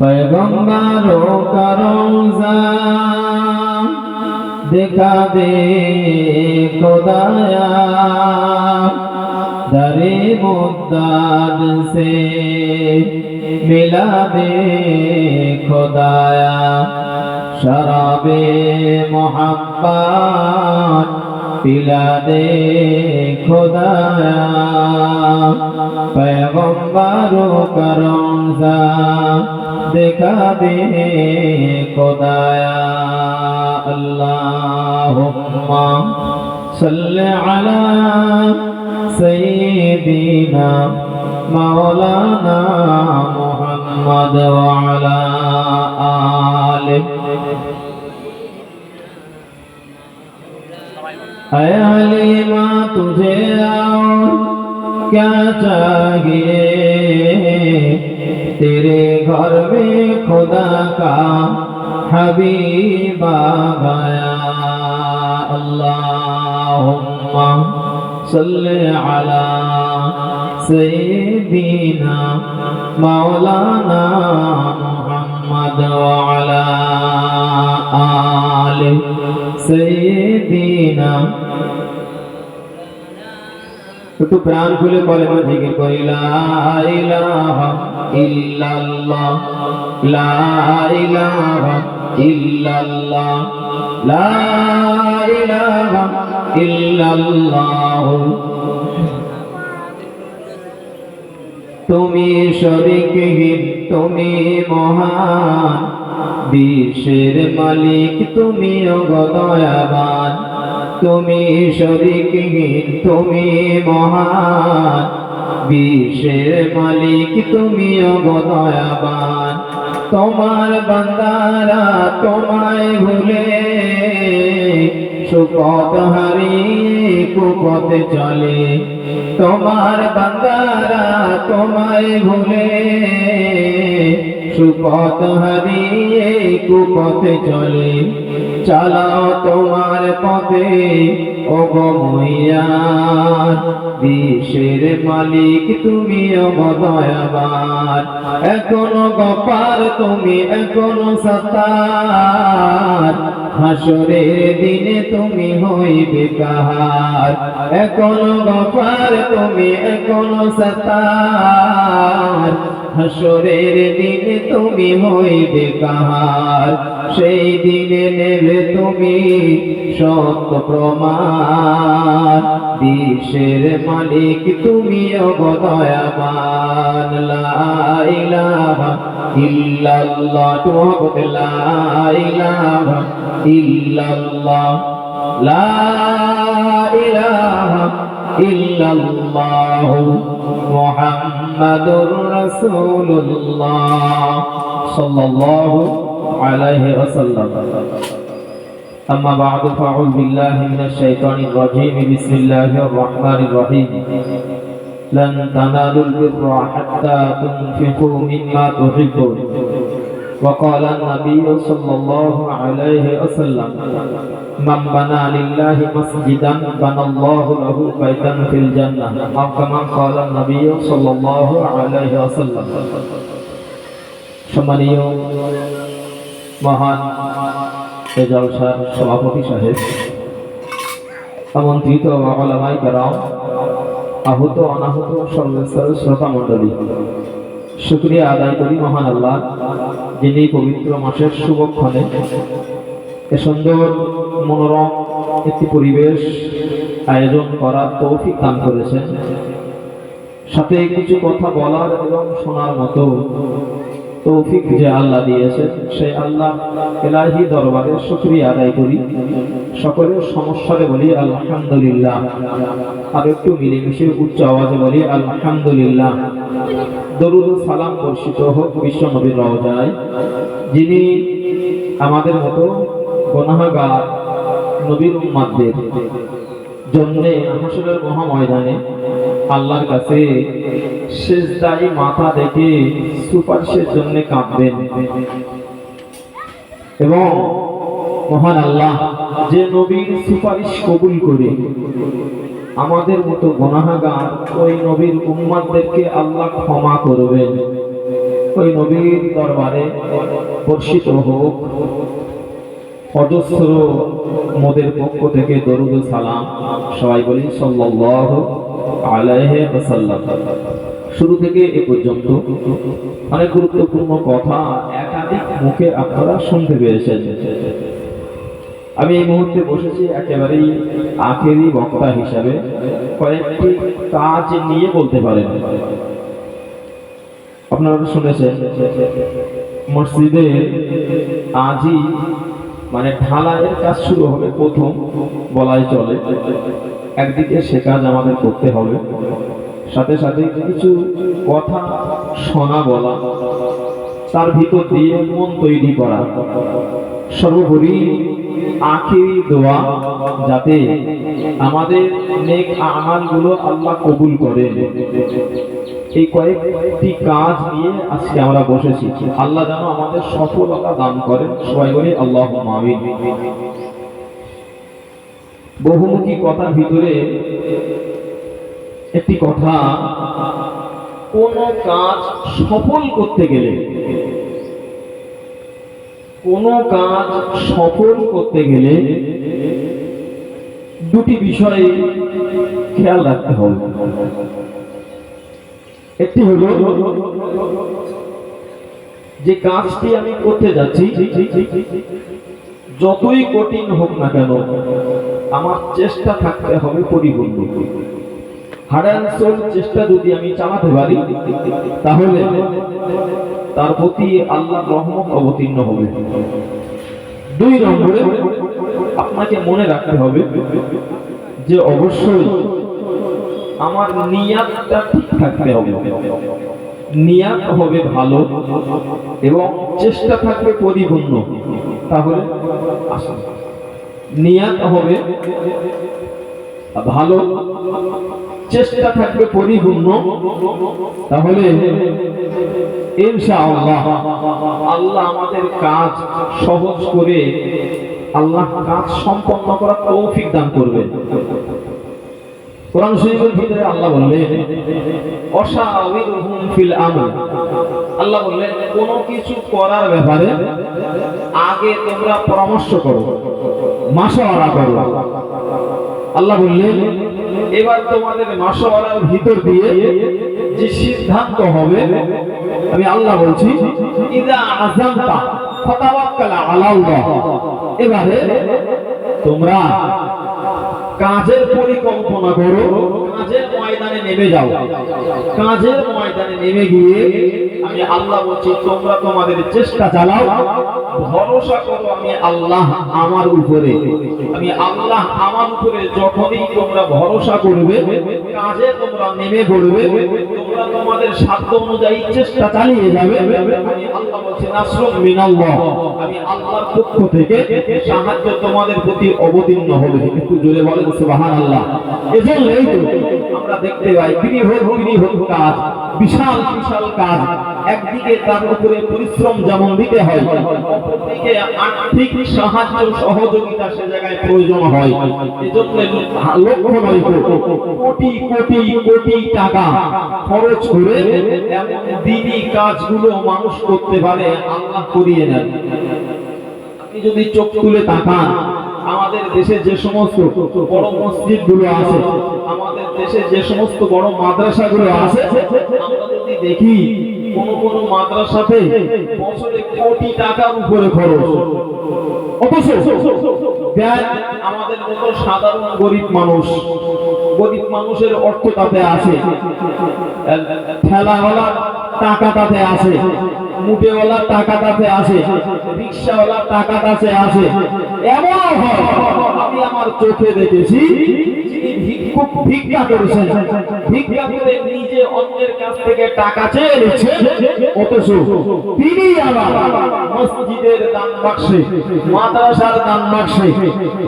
पैगंबरों का रोज़ा दिखा दे खुदाया, दरे मुद्दाद से मिला दे खुदाया, शराबे मोहब्बत पिला दे खुदाया, पैगंबरों का रोज़ा दिखा दे खुदाया। अल्लाहुम्मा सल्ली अला सय्यिदिना मौलाना मुहम्मद व अला आलिहि। ऐ हलीमा तुझे और क्या चाहिए, तेरे घर में खुदा का हबीब आ गया। अल्लाहुम्मा सल्ली अला सय्यिदिना मौलाना मुहम्मद व अला आलिहि सय्यिदिना। একটু প্রাণ খুলে কলেমা জিকির করি, লা ইলাহা ইল্লাল্লাহ, লা ইলাহা ইল্লাল্লাহ, লা ইলাহা ইল্লাল্লাহ। তুমি শরীকহীন, তুমি মহান, বিশ্বের মালিক তুমি দয়াবান। তুমি শরীকহীন, তুমি মহান, বিশ্বের মালিক তুমি দয়াবান। তোমার বান্দারা তোমায় ভুলে সুপথ হারিয়ে কুপথে চলে। তোমার বান্দারা তোমায় ভুলে সুপথ হারিয়ে কুপথে চলে। চালাও তোমার পথে ও গো মহিয়ান, বিশ্বের মালিক তুমি দয়াবান। এখনো গফার তুমি, এখনো সত্তার, হাসরের দিনে তুমি হইবে কাহার। এখনো গফার তুমি, এখনো সত্তার, হাসরের দিনে তুমি হইবে কাহার। সেই দিনে নেবে তুমি সত্য প্রমাণ, বিশ্বের মালিক তুমি দয়াবান। লা ইলাহা ইল্লাল্লাহ, তুমি লা ইলাহা ইল্লাল্লাহ, লা ইলাহা ইল্লাল্লাহ মুহাম্মাদুর রাসূলুল্লাহ সাল্লাল্লাহু আলাইহি ওয়াসাল্লাম। أما بعد فأعوذ بالله من الشيطان الرجيم بسم الله الرحمن الرحيم لن تنالوا البر حتى تنفقوا مما تحبون وقال النبي صلى الله عليه وسلم من بنى لله مسجدا بنى الله له بيتا في الجنة أو كما قال النبي صلى الله عليه وسلم। সম্মানীয় মহান এ জলসার সভাপতি সাহেব, আমন্ত্রিত উলামায়ে কেরাম, আহত অনাহত সর্বস্তরের শ্রোতা মণ্ডলী, শুকরিয়া আদায় করি মহান আল্লাহ, যিনি পবিত্র মাসের শুভক্ষণে এ সুন্দর মনোরম একটি পরিবেশ আয়োজন করার তৌফিক দান করেছেন। সাথে কিছু কথা বলার এবং শোনার মতো তৌফিক যে আল্লাহ দিয়েছেন, সেই আল্লাহ ইলাহি দরবারে শুকরিয়া আদায় করি। সকলের সমস্যারে বলি আলহামদুলিল্লাহ, আর একটু মিলেমিশে উচ্চ আওয়াজে বলি আলহামদুলিল্লাহ। দরুদ ও সালাম বর্ষিত হোক বিশ্ব নবীর রওজায়, যিনি আমাদের মতো গুনাহগার নবীর উম্মতদের জন্য হাসরের মহা ময়দানে আল্লাহর কাছে সিজদায় মাথা রেখে সুপারিশের জন্য কাঁদবেন। এবং মহান আল্লাহ যে নবীর সুপারিশ কবুল করে আমাদের মতো গুনাহগার ওই নবীর উম্মতদেরকে আল্লাহ ক্ষমা করবেন। ওই নবীর দরবারে বর্ষিত হোক অজস্র মোদের পক্ষ থেকে দরুদ ও সালাম। সবাই বলি সাল্লাল্লাহু আলাইহি ওয়াসাল্লাম। শুরু থেকে এ পর্যন্ত অনেক গুরুত্বপূর্ণ কথা একাধিক মুখে আপনারা শুনতে পেয়েছেন। আমি এই মুহূর্তে বসেছি একেবারেই আখেরি বক্তা হিসাবে, কয়েকটি কাজ নিয়ে বলতে পারেন। আপনারা শুনেছেন মসজিদে আজই মানে ঢালাইয়ের কাজ শুরু হবে, প্রথম বলাই চলে। একদিকে সে কাজ আমাদের করতে হবে, সাথে সাথে কিছু কথা শোনা বলা, তার ভিতর দিয়ে মন তৈরি করা, সর্বোপরি আখিরি দোয়া যাতে আমাদের নেক আমালগুলো আল্লাহ কবুল করেন। এই কয়েকটি কাজ নিয়ে আজকে আমরা বসেছি। আল্লাহ যেন আমাদের সফলতা দান করেন, সবাই বলি আল্লাহুম্মা আমিন। বহুমুখী কথার ভিতরে একটি কথা, কোন কাজ সফল করতে গেলে, কোন কাজ সফল করতে গেলে দুটি বিষয়ে খেয়াল রাখতে হবে। একটি হলো যে কাজটি আমি করতে যাচ্ছি যতই কঠিন হোক না কেন আমার চেষ্টা থাকতে হবে পরিপূর্ণ। হারানসোল চেষ্টা যদি আমি চালাতে পারি তাহলে তার প্রতি আল্লাহর রহমত অবতীর্ণ হবে। দুই নম্বরে আপনাকে মনে রাখতে হবে যে অবশ্যই আমার নিয়াতটা ঠিক থাকতে হবে। নিয়াত হবে ভালো এবং চেষ্টা থাকবে পরিপূর্ণ। তাহলে নিয়াত হবে ভালো, চেষ্টা থাকবে পরিপূর্ণ, তাহলে ইনশাআল্লাহ আল্লাহ আমাদের কাজ সহজ করে আল্লাহ কাজ সম্পন্ন করার তৌফিক দান করবেন। কোরআন শরীফের ভিতরে আল্লাহ বললেন ওয়াশাওিরহুম ফিল আমর। আল্লাহ বললেন কোন কিছু করার ব্যাপারে আগে তোমরা পরামর্শ করো, মাশওয়ারা করো। আল্লাহ বললেন এবার তোমাদের মাশওয়ারার ভিতর দিয়ে যে সিদ্ধান্ত হবে, আমি আল্লাহ বলছি ইযা আযামতা ফাতাওয়াক্কাল আলাল্লাহ। এবারে তোমরা কাজের পরিকল্পনা করো, কাজের ময়দানে নেমে যাও। কাজের ময়দানে নেমে গিয়ে আমি আল্লাহ বলছি তোমরা তোমাদের চেষ্টা চালাও, ভরসা করো আমি আল্লাহ আমার উপরে। আমি আল্লাহ আমার উপরে যখনই তোমরা ভরসা করবে, কাজে তোমরা নেমে পড়বে, তোমরা তোমাদের সাধ্য অনুযায়ী চেষ্টা চালিয়ে যাবে, আমি আল্লাহ বলছি নাসরুম মিনাল্লাহ, আমি আল্লাহর পক্ষ থেকে সাহায্য তোমাদের প্রতি অবতীর্ণ হবে। একটু জোরে বলেন সুবহানাল্লাহ। এজন্যই তো আমরা দেখতে পাই বৃহৎ কাজ, বিশাল বিশাল কাজ, একদিকে তার উপরে পরিশ্রম যেমন দিতে হয়, অপরদিকে আর্থিক সাহায্য সহযোগিতা সে জায়গায় প্রয়োজন হয়। এজন্য লক্ষ নয় কোটি কোটি কোটি টাকা খরচ করে এমন দিনই কাজগুলো মানুষ করতে পারে, আল্লাহ করিয়ে নেন। আপনি যদি চোখ তুলে তাকান, আমাদের দেশে যে সমস্ত বড় মসজিদ গুলো আছে, আমাদের দেশে যে সমস্ত বড় মাদ্রাসা গুলো আছে, আমরা যদি দেখি কোন মাদ্রাসাতে বছরে কোটি টাকার উপরে খরচ, অথচ আমাদের মতো সাধারণ গরিব মানুষের অর্থ তাতে আছে, ঠেলাওয়ালার টাকা তাতে আছে, মুঠেওয়ালার টাকা তাতে আছে, রিক্সাওয়ালার টাকা তাতে আছে। এমন হয় আমি আমার চোখে দেখেছি ভিক্ষা করেছেন, ভিক্ষা করে নিজে অন্যের কাছ থেকে টাকা চেয়ে নিচ্ছেন, অথচ তিনি আবার মসজিদের দান বাক্সে, মাদ্রাসার দান বাক্সে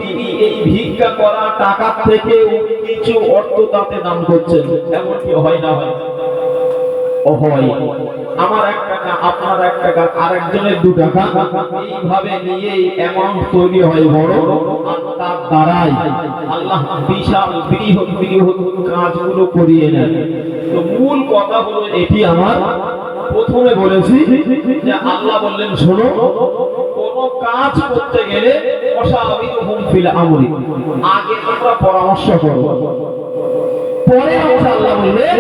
তিনি এই ভিক্ষা করা টাকা থেকে কিছু অর্থ তাতে দান করছেন। এমন কি হয় না হয়? হয়। আমার 1 টাকা, আপনার 1 টাকা, আরেকজনের 2 টাকা, এইভাবে নিয়েই অ্যামাউন্ট তৈরি হয় বড়, আর তার দ্বারাই আল্লাহ বিশাল বৃহৎ কাজগুলো করিয়ে নেন। তো মূল কথা হলো এটি আমার, প্রথমে বলেছি যে আল্লাহ বললেন শোনো, কোন কাজ করতে গেলে অসাবিরুহুম ফিল আমরি, আগে তোমরা পরামর্শ করো। পরে আল্লাহ বললেন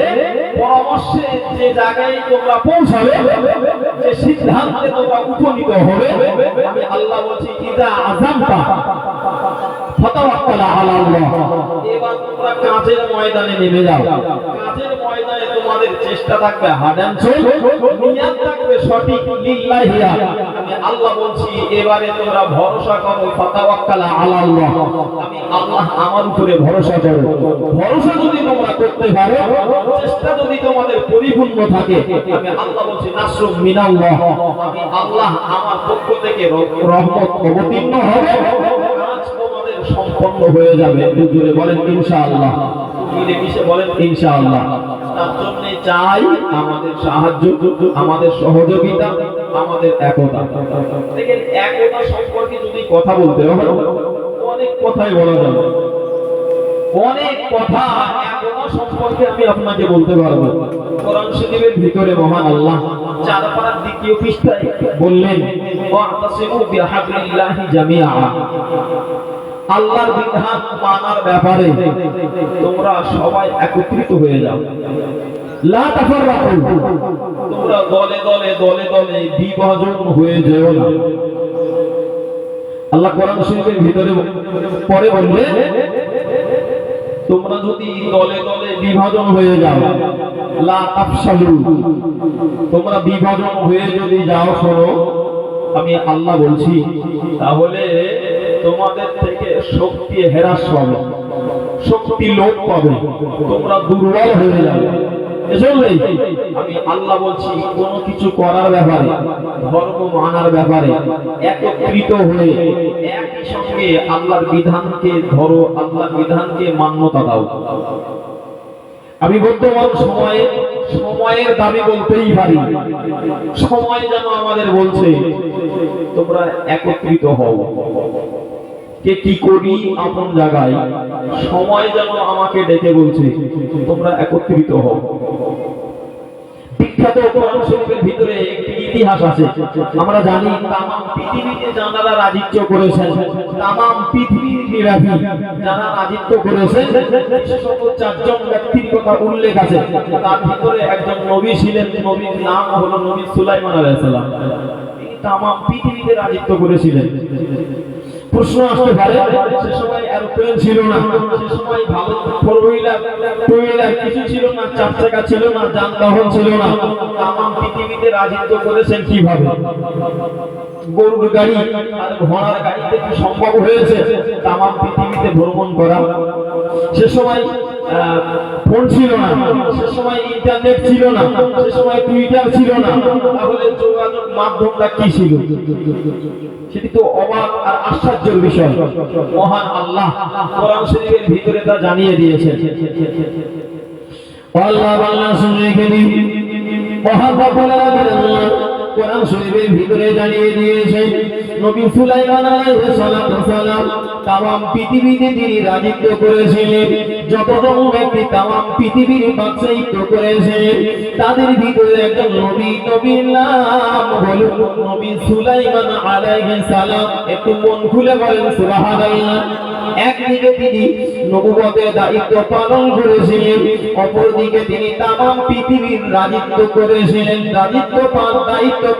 পরামর্শে যে জায়গায় তোমরা পৌঁছাবে, যে সিদ্ধান্তে তোমরা উপনীত হবে, আমি আল্লাহ বলছি ইদা আযামতা ফাতাওয়াক্কাল আলা আল্লাহ, এবার তোমরা কাজের ময়দানে নেমে যাও। কাজের ময়দানে তোমাদের চেষ্টা থাকবে হার্ড এন্ড সোল, নিয়ত থাকবে সঠিক লিল্লাহিয়া। আমি আল্লাহ বলছি এবারে তোমরা ভরসা করো, ফাতাওয়াক্কাল আলা আল্লাহ, আমি আল্লাহ আমার উপরে ভরসা করো। ভরসা যদি তোমরা করতে পারো, চেষ্টা যদি তোমাদের পরিপূর্ণ থাকে, আমি আল্লাহ বলছি নাসরুম মিনাল্লাহ, আমি আল্লাহ আমার পক্ষ থেকে রহমত অবতীর্ণ হবে, কাজ তোমাদের সম্পন্ন হয়ে যাবে। জোরে বলেন ইনশাআল্লাহ, মিলেমিশে বলেন ইনশাআল্লাহ। তার জন্য চাই আমাদের সাহায্য, আমাদের সহযোগিতা, আমাদের একতা। দেখেন একতা সম্পর্কে যদি কথা বলতে হয়, অনেক কথাই বলা যাবে, অনেক কথা একতা সম্পর্কে আমি আপনাকে বলতে পারবো। কোরআন শরীফের ভিতরে মহান আল্লাহ 4 পারার 2য় পৃষ্ঠায় বললেন ওয়াতাসিমু বিহাবলিল্লাহি জামিআ, আল্লাহর বিধান মানার ব্যাপারে তোমরা সবাই একত্রিত হয়ে যাও। লা তাফাররাকু, তোমরা দলে দলে দলে দলে বিভাজন হয়ে যেও না। আল্লাহ কোরআন শরীফের ভিতরে পরে বললেন তোমরা যদি দলে দলে বিভাজন হয়ে যাও, লা তাফসালু, তোমরা বিভাজন হয়ে যদি যাও, শোনো আমি আল্লাহ বলছি, তাহলে তোমাদের থেকে শক্তি হ্রাস পাবে, শক্তি লোপ পাবে, তোমরা দুর্বল হয়ে যাবে। এজন্যই আমি আল্লাহ বলছি কোনো কিছু করার ব্যাপারে, ধর্ম মানার ব্যাপারে একত্রিত হয়ে একই সঙ্গে আল্লাহর বিধানকে ধরো, আল্লাহর বিধানকে মান্যতা দাও। আমি বর্তমান সময়ের দাবি বলতেই পারি, সময় যেন আমাদের বলছে তোমরা একত্রিত হও। কে কি করি আপন জায়গায়, সময় যেন আমাকে ডেকে বলছে তোমরা একত্রিত হও। বিখ্যাত কোরআন শরীফের ভিতরে একটি ইতিহাস আছে। আমরা জানি তাম পৃথিবীতে যারা রাজত্ব করেছেন, তাম পৃথিবীর নিরাপী যারা রাজত্ব করেছেন, বিশেষত 4 জন ব্যক্তির কথা উল্লেখ আছে। তার ভিতরে একজন নবী ছিলেন, নবীর নাম হলো নবী সুলাইমান আলাইহিস সালাম। তিনি তাম পৃথিবীতে রাজত্ব করেছিলেন। প্রশ্ন আসতে পারে, সে সময় এরোপ্লেন ছিল না, সে সময় ভালো ফোর হুইলার কিছু ছিল না, 4 চাকা ছিল না, যানবাহন ছিল না, তাম পৃথিবীতে রাজত্ব করেছেন কিভাবে? গরুর গাড়ি আর ঘোড়ার গাড়িতে কি সম্ভব হয়েছে তাম পৃথিবীতে ভ্রমণ করা? সে সময় ফোন ছিল না, সে সময় ইন্টারনেট ছিল না, সে সময় টুইটার ছিল না, তাহলে যোগাযোগ মাধ্যমটা কি ছিল? সেটি তো অবাক আর আশ্চর্যের বিষয়। মহান আল্লাহ কোরআন শরীফের ভিতরে তা জানিয়ে দিয়েছেন। আল্লাহ শুনে গেলি মহান রব্বুল আলামিন কোরআন শরীফের ভিতরে জানিয়ে দিয়েছেন নবী সুলাইমান আলাইহিস সালাম তাম পৃথিবীতে তিনি রাজত্ব করেছিলেন। যতজন ব্যক্তি তাম পৃথিবীর বাদশাহিত্ব করেছেন, তাদের ভিতরে একজন নবীর নাম হলো নবী সুলাইমান আলাইহিস সালাম। একটু মন খুলে বলেন সুবহানাল্লাহ। একদিকে তিনি নবুয়তের দায়িত্ব পালন করেছিলেন, অপরদিকে তিনি তাম পৃথিবীর রাজত্ব করেছিলেন, দায়িত্ব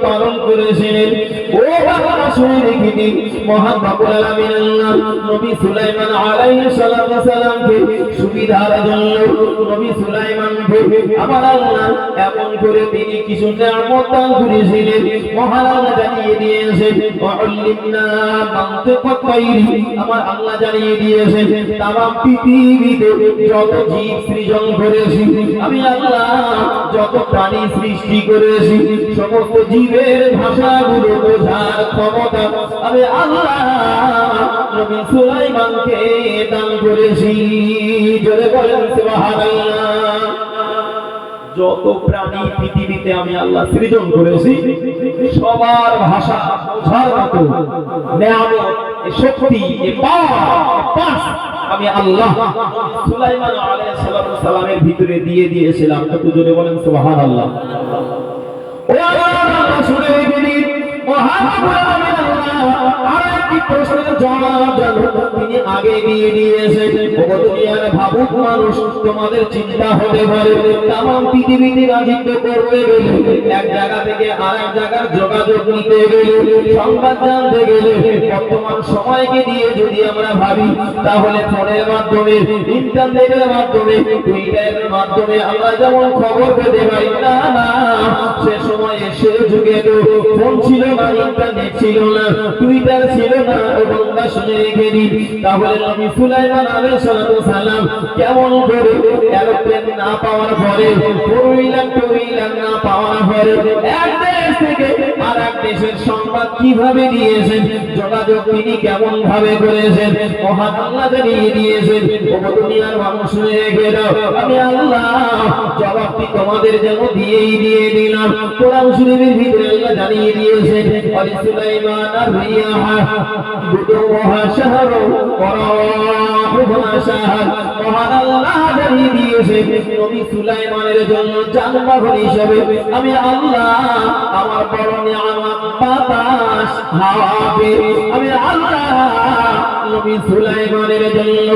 পালন করেছিলেন। ও বাবা শুনে দেখিনি, মহান রব্বুল আলামিন আল্লাহ নবী সুলাইমান আলাইহিস সালামকে সুবিধার জন্য নবী সুলাইমানকে আমার আল্লাহ এমন করে তিনি কিছু নিয়ামত দান করেছিলেন। মহান আল্লাহ জানিয়ে দিয়েছেন ওয়াল্লিমনা মানতিকাত তাইরি, আমার আল্লাহ জানিয়ে দিয়েছেন তাম পৃথিবীতে যত জীব সৃজন করেছি, আমি আল্লাহ যত প্রাণী সৃষ্টি করেছি, সমস্ত জীবের ভাষাগুলো বোঝার ক্ষমতা আমি আল্লাহ নবী সুলাইমানকে দান করেছি। জোরে বলেন সুবহানাল্লাহ। যত প্রাণী পৃথিবীতে আমি আল্লাহ সৃজন করেছি, সবার ভাষা বোঝার মতো নিয়ামত, শক্তি, পাস আমি আল্লাহ সুলাইমান আলাইহিস সালামের ভিতরে দিয়ে দিয়েছিলাম। একটু জোরে বলেন সুবহানাল্লাহ। ও আল্লাহ শুনে গেলেন মহাপুর আমিন আর একটি প্রশ্নের জবাব জানো তিনি আগে দিয়ে দিয়েছেন ও দুনিয়ার ভাবুক মানুষ তোমাদের চিন্তা হতে পারে तमाम পৃথিবীতে রাজত্ব করতে গেলে এক জায়গা থেকে আরেক জায়গার যোগাযোগ নিতে গেলে সংবাদ জানতে গেলে বর্তমান সময়কে দিয়ে যদি আমরা ভাবি তাহলে ফোনের মাধ্যমে ইন্টারনেটের মাধ্যমে টুইটারের মাধ্যমে আমরা যেমন খবর পেতে পারি না না সে সময়ে সে যুগে তো ফোন ছিল না ইন্টারনেট ছিল না টুইটার ছিল না এবং শুনে রেখে দিন তাহলে নবী সুলাইমান আলাইহিস সালাম কেমন করে এরোপ্লেন না পাওয়ার পরে টুইলার না পাওয়ার পরে এক দেশ থেকে আর এক দেশের সংবাদ কিভাবে দিয়েছেন যোগাযোগ তিনি কেমন ভাবে করেছেন মহান আল্লাহ জানিয়ে দিয়েছেন ও দুনিয়ার মানুষ শুনে রেখে দাও আমি আল্লাহ জবাবটি তোমাদের যেন দিয়েই দিয়ে দিলাম কোরআন শরীফের ভিতরে আল্লাহ জানিয়ে দিয়েছেন আলি সুলাইমান আর-রিয়াহা বুদুহা শাহরু ওয়া রাহুহা শাহর মহান আল্লাহ জানিয়ে দিয়েছেন নবী সুলাইমানের জন্য যানবাহন হিসেবে আমি আল্লাহ আমার বড় নিয়ামত বাতাস হাওয়াকে আমি আল্লাহ নবী সুলাইমানের জন্য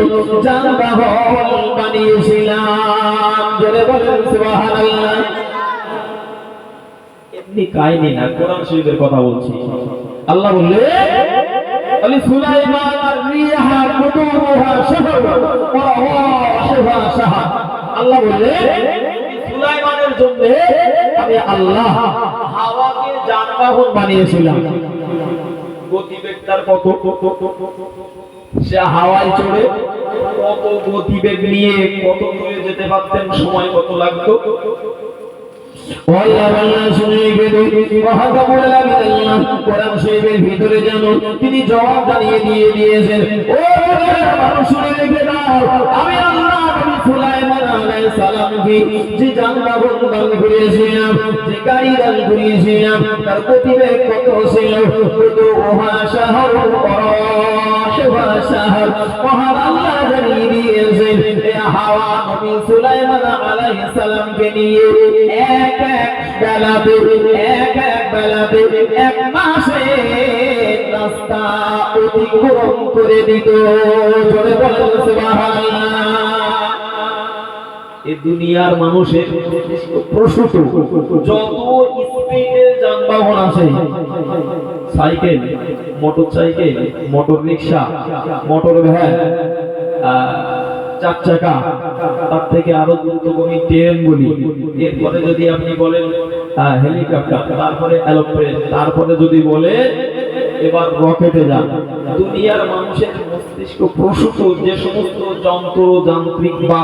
যানবাহন বানিয়েছিলাম জোরে বলেন সুবহানাল্লাহ এমনি কাহিনী না কোরআন শরীফের কথা বলছি আল্লাহ বললেন আলি সুলাইমান আর-রিয়াহা বুদুহা শাহর ওয়া রাহুহা শাহর আল্লাহ বললেন সুলাইমানের জন্য আমি আল্লাহ হাওয়াকে যানবাহন বানিয়েছিলাম গতিবেগ তার কত সে হাওয়ায় চড়ে কত গতিবেগ নিয়ে কত দূরে যেতে পারতেন সময় কত লাগতো ভিতরে যেন তিনি জবাব জানিয়ে দিয়ে দিয়েছেন ও মানুষ শুনে রেখে দাও আমি আল্লাহ সুলাইমান আলাইহিস সালামকে যে যানবাহন দান করেছিলাম যে গাড়ি দান করেছিলাম তার গতিবেগ কত ছিল বুদুহা শাহর ওয়া শাহর মহান আল্লাহ জানিয়ে দিয়েছেন এ হাওয়া নবী সুলাইমান আলাইহিস সালামকে নিয়ে এক বেলাতে এক মাসে রাস্তা অতিক্রম করে দিত জোরে বলেন সুবহানাল্লাহ এই দুনিয়ার মানুষের প্রসূত যত স্পিডের যানবাহন আছে cycle motorcycle motor rickshaw motor van চার চাকা তার থেকে আরো দ্রুতগামী ট্রেন বলি এরপরে যদি আপনি বলেন হেলিকপ্টার তারপরে এরোপ্লেন তারপরে যদি বলে এবার রকেটে যান দুনিয়ার মানুষের মস্তিষ্ক প্রসূত যে সমস্ত যন্ত্র যান্ত্রিক বা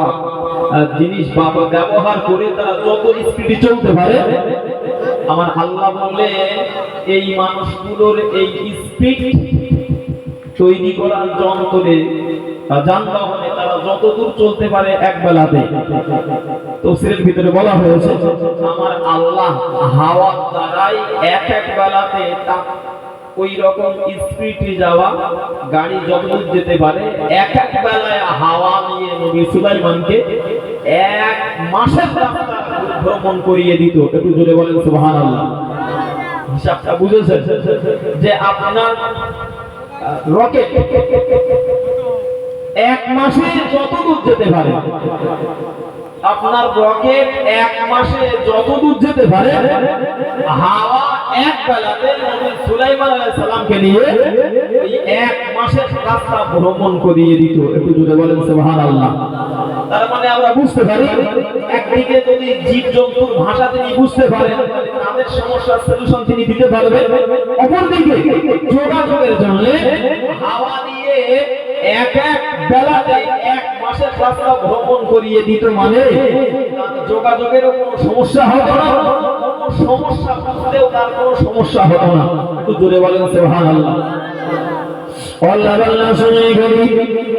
জিনিস বা ব্যবহার করে তারা যত স্পিডে চলতে পারে আমার আল্লাহ বললেন এই মানুষগুলোর এই স্পিড তৈরি করার যন্ত্রে যানবাহনে তারা যত দূর চলতে পারে এক বেলাতে তাফসীরের ভিতরে বলা হয়েছে আমার আল্লাহ হাওয়ার দ্বারাই এক বেলাতে ওই রকম স্পিডে যাওয়া গাড়ি যতদূর যেতে পারে এক বেলায় হাওয়া নিয়ে নবী সুলাইমানকে এক মাসের রাস্তা ভ্রমণ করিয়ে দিত একটু জোরে বলেন সুবহানাল্লাহ হিসাবটা বুঝেছেন যে আপনার রকেট এক মাসে যত দূর যেতে পারে আপনার রকেট এক মাসে যত দূর যেতে পারে হাওয়া এক বেলাতে নবী সুলাইমান আলাইহিস সালামকে নিয়ে ওই এক মাসের রাস্তা ভ্রমণ করিয়ে দিত একটু জোরে বলেন সুবহানাল্লাহ তার মানে আমরা বুঝতে পারি একদিকে যদি জীবজন্তুর ভাষা তিনি বুঝতে পারেন তাদের সমস্যার সলিউশন তিনি দিতে পারবেন অপরদিকে যোগাযোগের জন্য হাওয়া দিয়ে এক বেলাতে এক মাসের রাস্তা ভ্রমণ করিয়ে দিত মানে যোগাযোগের কোনো সমস্যা হতো না কোনো সমস্যা বুঝতেও তার কোনো সমস্যা হতো না একটু জোরে বলেন সুবহানাল্লাহ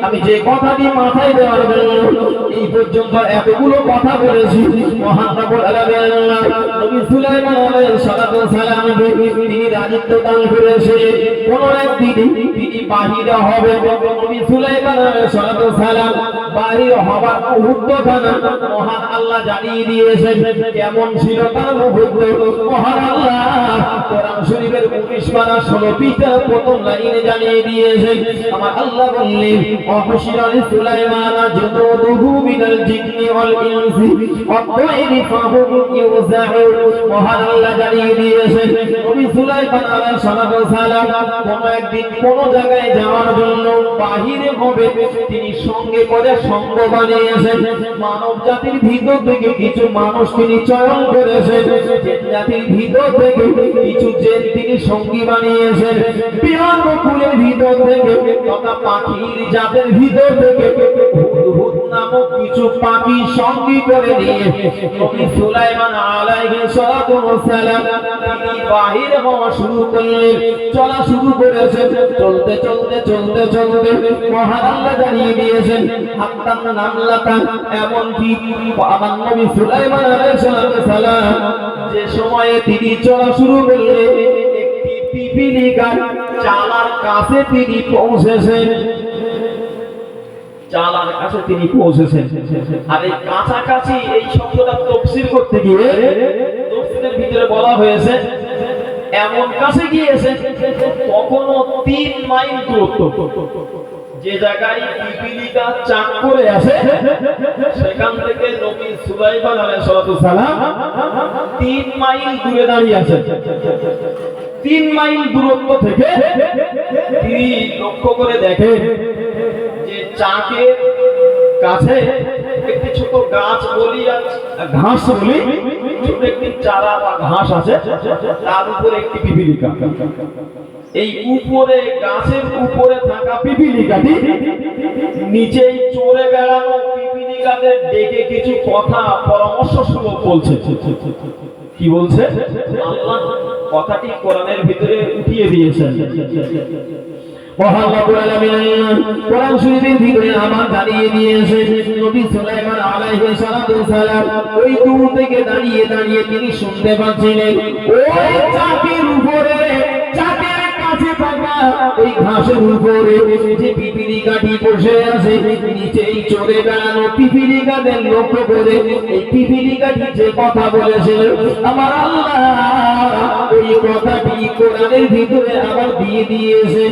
আমি যে কথাটি মাথায় দেওয়ার জন্য এই পর্যন্ত এতগুলো কথা বলেছি মহান রব্বুল আলামিন নবী সুলাইমান আলাইহিস সালাতু সালাম তিনি রাজত্ব দান করেছে। কোন একদিন তিনি বাহিরে হবে। নবী সুলাইমান আলাইহিস সালাতু সালাম বাহির হবার মুহূর্তখানা মহান আল্লাহ জানিয়ে দিয়েছেন। কেমন ছিল তার মুহূর্ত মহান আল্লাহ কোরআন শরীফের 19 পারা 16 পৃষ্ঠা প্রথম লাইনে জানিয়ে দিয়েছেন। আমার আল্লাহ বললেন ওয়াহশিরা সুলাইমান জুনুদুহু মিনাল জিন্নি ওয়াল ইনসি ওয়াত-তায়রি ফাহুম ইউযাউন। মহান আল্লাহ জানিয়ে দিয়েছেন নবী সুলাইমান আলাইহিস সালাম কোন একদিন কোন জায়গায় যাওয়ার জন্য বাহিরে হবে। তিনি সঙ্গে করে সঙ্গ বানিয়েছেন। মানব জাতির ভিতর থেকে কিছু মানুষ তিনি চয়ন করেছেন। জিন জাতির ভিতর থেকে কিছু জিন তিনি সঙ্গী বানিয়েছেন। বিমান বকুলের ভিতর থেকে তথা পাখির জাতের ভিতর থেকে হুদহুদ নামক কিছু পাখি সঙ্গী করে নিয়ে নবী সুলাইমান আলাইহিস সালাম তিনি বাহির হওয়া শুরু করলেন। চলা শুরু করেছেন। চলতে চলতে চলতে চলতে মহান আল্লাহ জানিয়ে দিয়েছেন হাত্তান নামলাতা এমন কি আমার নবী সুলাইমান আলাইহিস সালাম যে সময়ে তিনি চলা শুরু করলেন একটি পিপিলিকা চালার কাছে তিনি পৌঁছেছেন। চালার কাছে তিনি পৌঁছেছেন। আর এই কাছাকাছি এই শব্দটা তাফসীর করতে গিয়ে তাফসীরের ভিতরে বলা হয়েছে এমন কাছে গিয়েছে কখনো 3 মাইল দূরত্ব। যে জায়গায় পিপিলিকা চাক করে আছে সেখান থেকে নবী সুলাইমান আলাইহিস সালাম 3 মাইল দূরে দাঁড়িয়ে আছেন। 3 মাইল দূরত্ব থেকে তিনি লক্ষ্য করে দেখেন যে চাকের কাছে একটি ছোট গাছ বলি ঘাস বলি ছোট একটি চারা বা ঘাস আছে, তার উপরে একটি পিপিলিকা। এই উপরে গাছের উপরে থাকা পিপিলিকাটি নিচেই চড়ে বেড়ানো পিপিলিকাদের ডেকে কিছু কথা পরামর্শ স্বরূপ বলছে। কি বলছে? আল্লাহ কথাটি কোরআনের ভিতরে উঠিয়ে দিয়েছেন। মহান রব্বুল আলামিন কোরআন শরীফের ভিতরে আমার জানিয়ে দিয়েছেন নবী সুলাইমান আলাইহিস সালাম ওই দূর থেকে দাঁড়িয়ে দাঁড়িয়ে তিনি শুনতে পাচ্ছিলেন ওই চাকের উপরে চাকের কাছে থাকা ওই ঘাসের উপরে যে পিপিলিকাটি বসে আছে নিচেই চড়ে বেড়ানো পিপিলিকাদের লক্ষ্য করে এই পিপিলিকাটি যে কথা বলেছিল আমার আল্লাহ ওই কথাটি কোরআনের ভিতরে আবার দিয়ে দিয়েছে।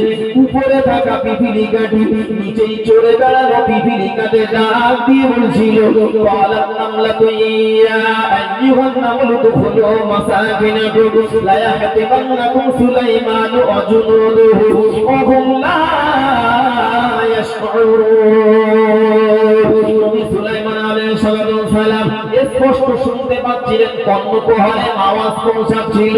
উপরে থাকা পিপিলিকাটি নিচেই চড়ে বেড়ানো পিপিলিকাদের ডাক দিয়ে বলছিল ওয়ালাম নামলাতু ইয়া আইয়ুহান নামলু দুখুলু মাসাকিনাকুম লা ইয়াহতিবান্নাকুম সুলাইমানু ওয়া জুনুদুহু ওয়া হুম লা ইয়াশউরুন। নবী সুলাইমান আলাইহিস সালাম স্পষ্ট শুনতে পাচ্ছিলেন কর্ণকুহরে আওয়াজ পৌঁছাচ্ছিল।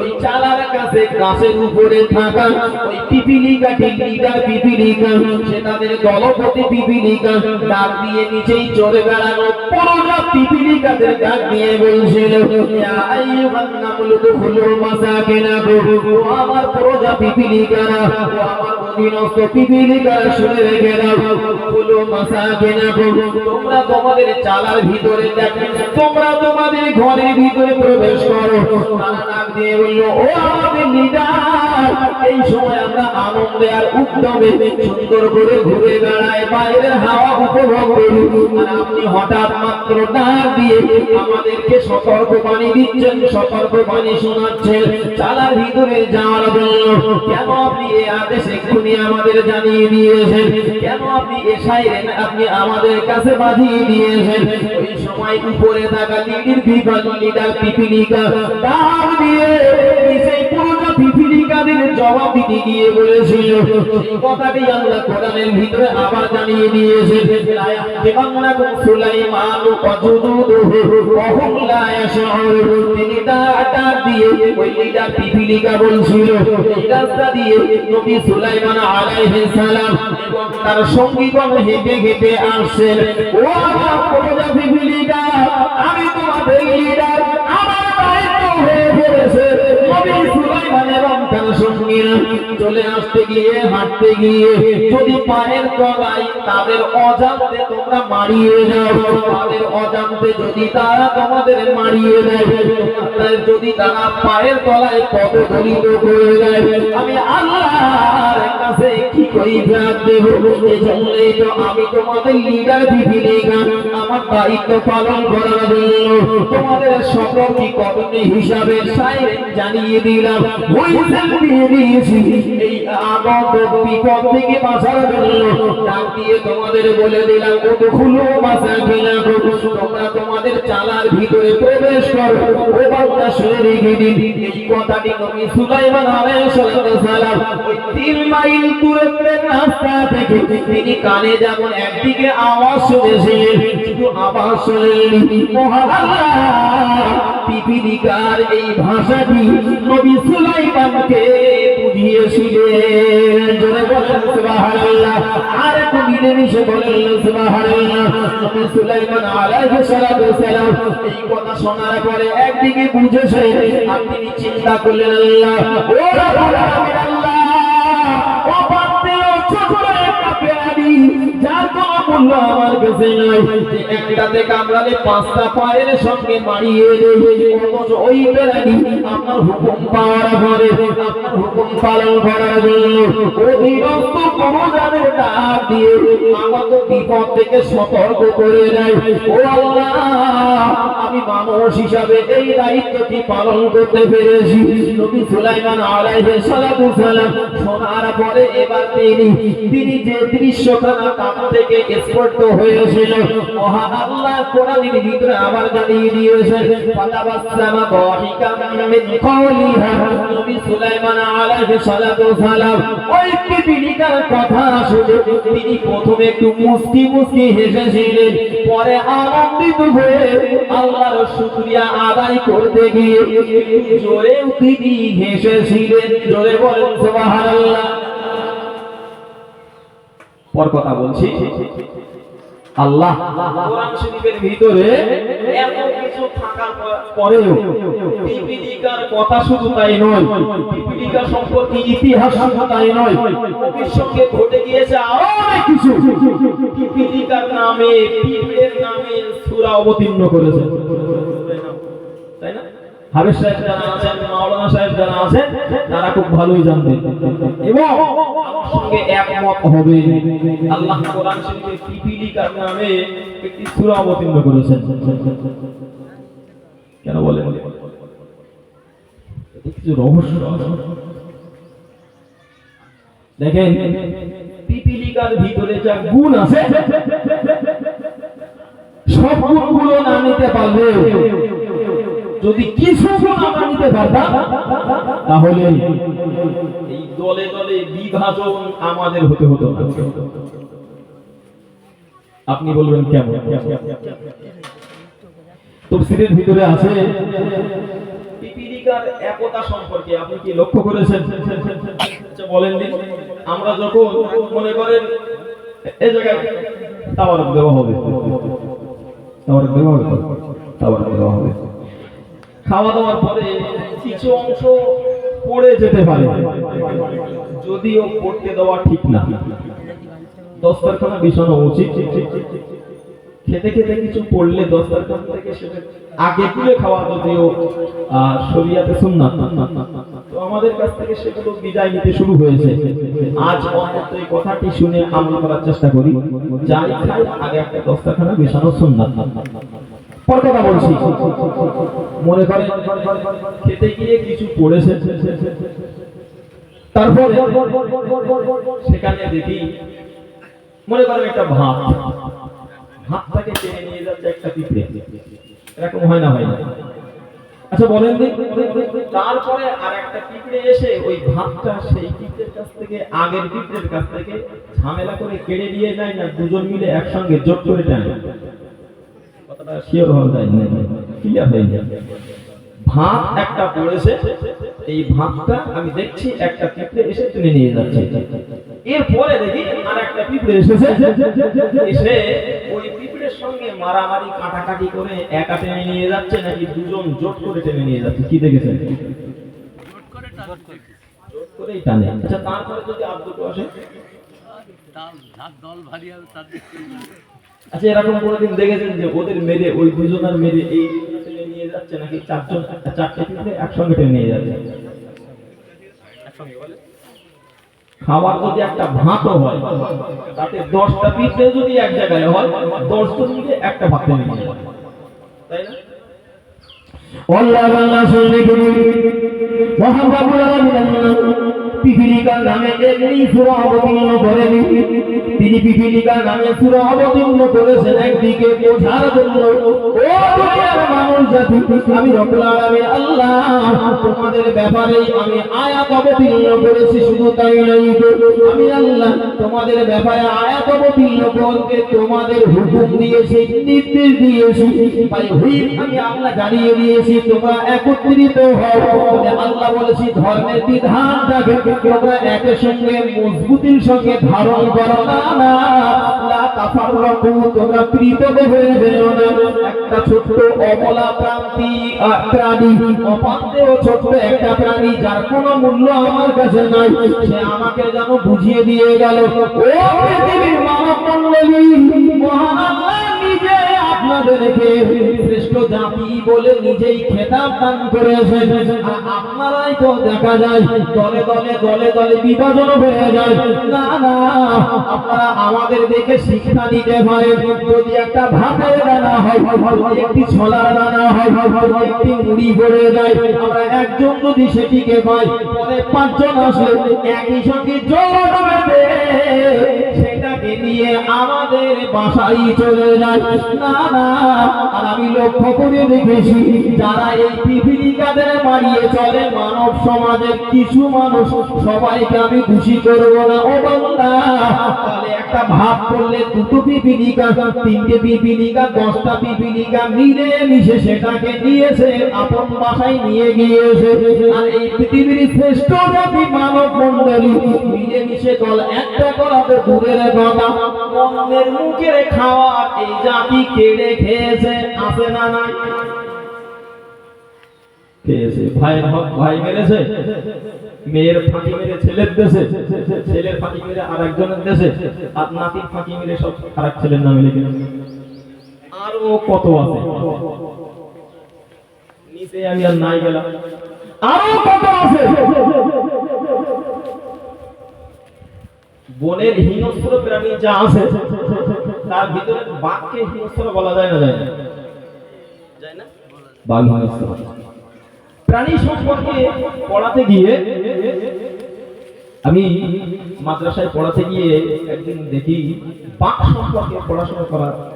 ওই চালার কাছে গাছের উপরে থাকা ওই পিপিলিকাটি লিডার পিপিলিকা সে তাদের দলপতি পিপিলিকা ডাক দিয়ে নিচেই চড়ে বেড়ানো পুরোটা পিপিলিকাদের ডাক দিয়ে বলছিল ইয়া আইয়ুহান নামলু দুখুলু মাসাকিনাকুম ও আমার পুরোটা পিপিলিকারা ও আমার অধীনস্থ পিপিলিকারা শুনে রেখে দাও দুখুলু মাসাকিনাকুম তোমরা তোমাদের চালার ভিতরে দেখো তোমরা তোমাদের ঘরের ভিতরে প্রবেশ করো। তারা ডাক দিয়ে বলল ও আমাদের লিডার এই সময় আমরা আনন্দে আর উদ্যমে সুন্দর করে ঘুরে বেড়াই বাইরের হাওয়া উপভোগ করি আর আপনি হঠাৎ মাত্র ডাক দিয়ে আমাদেরকে সতর্কবাণী দিচ্ছেন সতর্কবাণী শোনাচ্ছেন চালার ভিতরে যাওয়ার জন্য। কেন আপনি এই আদেশ এক্ষুনি আমাদের জানিয়ে দিয়েছেন? কেন আপনি এ সাইরেন আপনি আমাদের কাছে বাজিয়ে দিয়েছেন? ওই সময় উপরে থাকা লিডার পিপিলিকা ডাক দিয়ে সেই পুরোটা পিপিলিকাদের জবাব দিতে গিয়ে বলেছিল এই কথাটি আল্লাহ কোরআনের ভিতরে আবার জানিয়ে দিয়েছেন লা ইয়াহতিবান্নাকুম সুলাইমানু ওয়া জুনুদুহু ওয়া হুম লা ইয়াশউরুন। তিনি ডাক দিয়ে ওই লিডার পিপিলিকা বলছিল এই রাস্তা দিয়ে নবী সুলাইমান আলাইহিস সালাম এবং তার সঙ্গীগণ হেঁটে হেঁটে আসছেন। ও আমার পুরোটা পিপিলিকা আমি তোমাদের লিডার আমার দায়িত্ব হয়ে পড়েছে নবী সুলাইমান এবং তার সঙ্গী সঙ্গে চলে আসতে গিয়ে হাঁটতে গিয়ে যদি পায়ের তলায় তাদের অজান্তে তোমরা মারিয়ে যাও, তাদের অজান্তে যদি তারা তোমাদের মারিয়ে দেয়, যদি তারা পায়ের তলায় পদদলিত করে দেয়, আমি আল্লাহর কাছে কি কৈফিয়ত দেব? এজন্যই তো আমি তোমাদের লিডার বিধিনিকা আমার দায়িত্ব পালন করার জন্য তোমাদের সকলকে কর্মী হিসাবে সাইরেন জানিয়ে দিলাম, হুইসেল দিয়ে দিয়েছি। এই আগত বিপদ থেকে বাঁচার জন্য ডাক দিয়ে তোমাদের বলে দিলাম, উদখুলু মাসাকিনাকুম, তোমরা তোমাদের চালার ভিতরে প্রবেশ করো। ও বান্দা শুনে রেখে দিন, এই কথাটি নবী সুলাইমান আলাইহিস সালাম ওই 3 মাইল দূরত্বের রাস্তা থেকে তিনি কানে যেমন একদিকে আওয়াজ শুনেছিলেন, শুধু আওয়াজ শুনেননি, মহান আল্লাহ পিপিলিকার এই ভাষাটি নবী সুলাইমানকে বুঝিয়েছিলেন। জোরে বলেন সুবহানাল্লাহ। আর একটু মিলেমিশে বলেন সুবহানাল্লাহ। নবী সুলাইমান আলাইহিস সালাম এই কথা শোনার পরে একদিকে বুঝেছে আর তিনি চিন্তা করলেন, আল্লাহ ও রাব্বুল আলামিন, আল্লাহ ও বান্দে ও ছোট একটা পেয়ারি যার কোনো মূল্য আমার কাছে নাই, যে একটাতে কামড়ালে 5টা পায়ের সঙ্গে মারিয়ে দেয়, অথচ ওই পেয়ারি আপনার হুকুম পাওয়ার পরে আপনার হুকুম পালন করার জন্য অধীনস্থ প্রজাদের ডাক দিয়ে আমাকে বিপদ থেকে সতর্ক করে দেয়। ও আল্লাহ, আমি মানুষ হিসাবে এই দায়িত্বটি পালন করতে পেরেছি। নবী সুলাইমান আলাইহিস সালাম শোনার পরে এবার তিনি যে দৃশ্যখানা তার থেকে স্পষ্ট হয়েছিল, মহান আল্লাহ কোরআনের ভিতরে আবার জানিয়ে দিয়েছেন, ফাতাবাসসামা দাহিকাম মিন কওলিহা। নবী সুলাইমান আলাইহিস সালাম ওই পিপিলিকার কথা শুনে তিনি প্রথমে একটু মুস্কি মুস্কি হেসেছিলেন, পরে আনন্দিত হয়ে আল্লাহর শুকরিয়া আদায় করতে গিয়ে একটু জোরেও তিনি হেসেছিলেন। জোরে বলেন সুবহানাল্লাহ। পর কথা বলছি, আল্লাহ কোরআন শরীফের ভিতরে এত কিছু থাকার পরেও পিপিলিকার কথা শুধু তাই নয়, পিপিলিকা সম্পর্কে ইতিহাস শুধু তাই নয়, নবীর সঙ্গে ঘটে গিয়েছে আরো অনেক কিছু। পিপিলিকার নামে, পিঁপড়ের নামে সূরা অবতীর্ণ করেছে, তাই না? হাফেজ সাহেব যারা আছেন, মাওলানা সাহেব যারা আছেন, তারা খুব ভালোই জানবেন এবং আমার সঙ্গে একমত হবে। আল্লাহ কোরআন শরীফে পিপিলিকার নামে একটি সূরা অবতীর্ণ করেছেন। কেন বলেন? কিছু রহস্য দেখেন, পিপিলিকার ভিতরে যা গুণ আছে সব গুণগুলো না নিতে পারলে, যদি কিছু আমরা নিতে পারতাম তাহলে এই দলে দলে বিভাজন আমাদের হতে হতো না। আপনি বলবেন কেমন? তাফসীরের ভিতরে আছে পিপিলিকার একতা সম্পর্কে আপনি কি লক্ষ্য করেছেন? আচ্ছা বলেন দিন, আমরা যখন মনে করেন এই জায়গায় তাওয়ারক দেওয়া হবে, তাওয়ারক দেওয়া হবে, তাওয়ারক দেওয়া হবে, খাওয়া দাওয়ার পরে কিছু অংশ পড়ে যেতে পারে, যদিও পড়তে দেওয়া ঠিক না, দস্তরখানা বিছানো উচিত। খেতে খেতে কিছু পড়লে দস্তরখান থেকে সেটা আগে তুলে খাওয়া, যদিও শরিয়াতে সুন্নাত, তো আমাদের কাছ থেকে সেগুলো বিদায় নিতে শুরু হয়েছে। আজ অন্তত এই কথাটি শুনে আমল করার চেষ্টা করি, যাই খাই আগে একটা দস্তরখানা বিছানো সুন্নাত। পর কথা বলছি, মনে করেন খেতে গিয়ে কিছু পড়েছে, তারপর সেখানে দেখি মনে করেন একটা ভাতটাকে টেনে নিয়ে যাচ্ছে একটা পিঁপড়ে, এরকম হয় না? হয় না? আচ্ছা বলেন দিন, তারপরে আর একটা পিঁপড়ে এসে ওই ভাতটা সেই পিঁপড়ের কাছ থেকে, আগের পিঁপড়ের কাছ থেকে ঝামেলা করে কেড়ে নিয়ে যায় না, দুজন মিলে একসঙ্গে জোট করে টানে? কথাটা শিওর হওয়া যায় না, ক্লিয়ার হয়ে যায়। ভাত একটা পড়েছে, এই ভাতটা আমি দেখছি একটা পিঁপড়ে এসে টেনে নিয়ে যাচ্ছে, এরপরে দেখি আর একটা পিঁপড়ে এসেছে, এসে ওই পিঁপড়ের সঙ্গে মারামারি কাটাকাটি করে একা টেনে নিয়ে যাচ্ছে নাকি দুজন জোট করে টেনে নিয়ে যাচ্ছে? কি দেখেছেন? জোর করেই টানে। আচ্ছা তারপরে যদি আর দুটো আসে, আচ্ছা এরকম কোনোদিন দেখেছেন যে ওদের মেরে ওই দুজনের মেরে এই টেনে নিয়ে যাচ্ছে নাকি চারজন চারটে পিঁপড়ে একসঙ্গে টেনে নিয়ে যাচ্ছে? খাবার যদি একটা ভাতও হয় তাতে 10টা পিঁপড়ে যদি এক জায়গায় হয় 10 জন মিলে একটা ভাত নিয়ে যায়, তাই না? আল্লাহ বাংলা শুনলে পিপিলিকার নামে এমনি সূরা অবতীর্ণ করেনি, তিনি পিপিলিকার নামে সূরা অবতীর্ণ করেছেন একদিকে বোঝার জন্য। ও দুনিয়ার মানুষ জাতি, আমি রব্বুল আলামিন আল্লাহ তোমাদের ব্যাপারে আমি আয়াত অবতীর্ণ করেছি। শুধু তাই নয়, আমি আল্লাহ তোমাদের ব্যাপারে আয়াত অবতীর্ণ করতে তোমাদের হুকুম দিয়েছি, নির্দেশ দিয়েছি। তাই হুইপ আমি আল্লাহ জানিয়ে দিয়েছি তোমরা একত্রিত হও। আল্লাহ বলেছি ধর্মের বিধানটাকে তোমরা একের সঙ্গে মজবুতির সঙ্গে ধারণ করো না, লা তাফাররাকু তোমরা পৃথক হয়ে যেও না। একটা ছোট্ট অবলা প্রাণী অপান্তেও ছোট্ট একটা প্রাণী যার কোনো মূল্য আমার কাছে নাই, সে আমাকে যেন বুঝিয়ে দিয়ে গেল ও পৃথিবীর মানব মণ্ডলী, মহান আল্লাহ নিজে আপনাদেরকে শ্রেষ্ঠ জাতি বলে নিজেই খেতাব দান করেছেন। আর আপনারাই তো দেখা যায় দলে দলে দলে দলে বিভাজন হয়ে যায়। না না, আপনারা আমাদের দেখে শিক্ষা নিতে পারেন। যদি একটা ভাতের দানা হয়, যদি একটি ছোলার দানা হয়, যদি একটি মুড়ি পড়ে যায়, আমরা একজন যদি সেটিকে পাই, পরে 5 জন আসলে একই সঙ্গে জোট বেঁধে সেটাকে নিয়ে আমাদের বাসায় চলে যায়। না না, আর আমি লক্ষ্য করে দেখেছি যারা এই পিপিলিকাদের মারিয়ে চলে মানব সমাজের কিছু মানুষ, সবাইকে আমি খুশি করবো না ও বান্দা। তাহলে একটা ভাগ করলে 2টো পিপিলিকা, 3টে পিপিলিকা, 10টা পিপিলিকা মিলে মিশে সেটাকে নিয়েছে আপন বাসায় নিয়ে গিয়েছে। আর এই পৃথিবীর শ্রেষ্ঠ জাতি মানব মণ্ডলী মিলে মিশে দল একটা করাতে দূরের কথা, অন্যের মুখের খাওয়ার এই জাতি কেড়ে খেয়েছে, আছে না নাই? খেয়েছে। ভাইয়ের হক ভাই মেরেছে, মেয়ের ফাঁকি মেরে ছেলের দেশে, ছেলের ফাঁকি মেরে আর একজনের দেশে, আর নাতির ফাঁকি মেরে সব আরেক ছেলের নামে লিখে। আরো কত আছে, নিচে আমি আর নাই গেলাম, আরো কত আছে। বনের হিংস্র প্রাণী যা আছে তার ভিতরে বাঘকে হিংস্র বলা যায় না? যায় না? যায় না? বাঘ হিংস্র প্রাণী সম্পর্কে পড়াতে গিয়ে, আমি মাদ্রাসায় পড়াতে গিয়ে একদিন দেখি বাঘ সম্পর্কে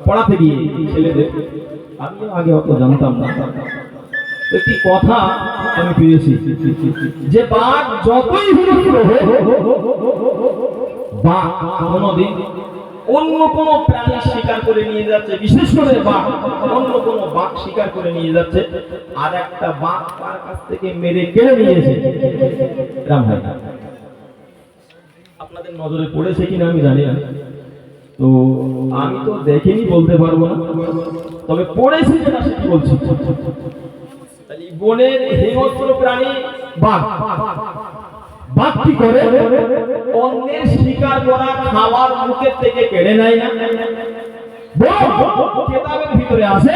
পড়াতে গিয়ে ছেলেদের, আমি আগে অত জানতাম না, একটি কথা আমি পেয়েছি যে বাঘ যতই হিংস্র হোক, বাঘ কোনদিন অন্য কোনো প্রাণী শিকার করে নিয়ে যাচ্ছে, বিশেষ করে বাঘ অন্য কোনো বাঘ শিকার করে নিয়ে যাচ্ছে, আর একটা বাঘ তার কাছ থেকে মেরে কেড়ে নিয়েছে। রাম ভাই, আপনাদের নজরে পড়েছে কিনা আমি জানি না, তো আমি তো দেখিনি বলতে পারবো না, তবে পড়েছি যেটা সেটি বলছি। তাহলে বনের হিংস্র প্রাণী বাঘ, বাঘ কি করে? অন্যের শিকার করা খাবার মুখের থেকে কেড়ে নেয় না। কেতাবের ভিতরে আছে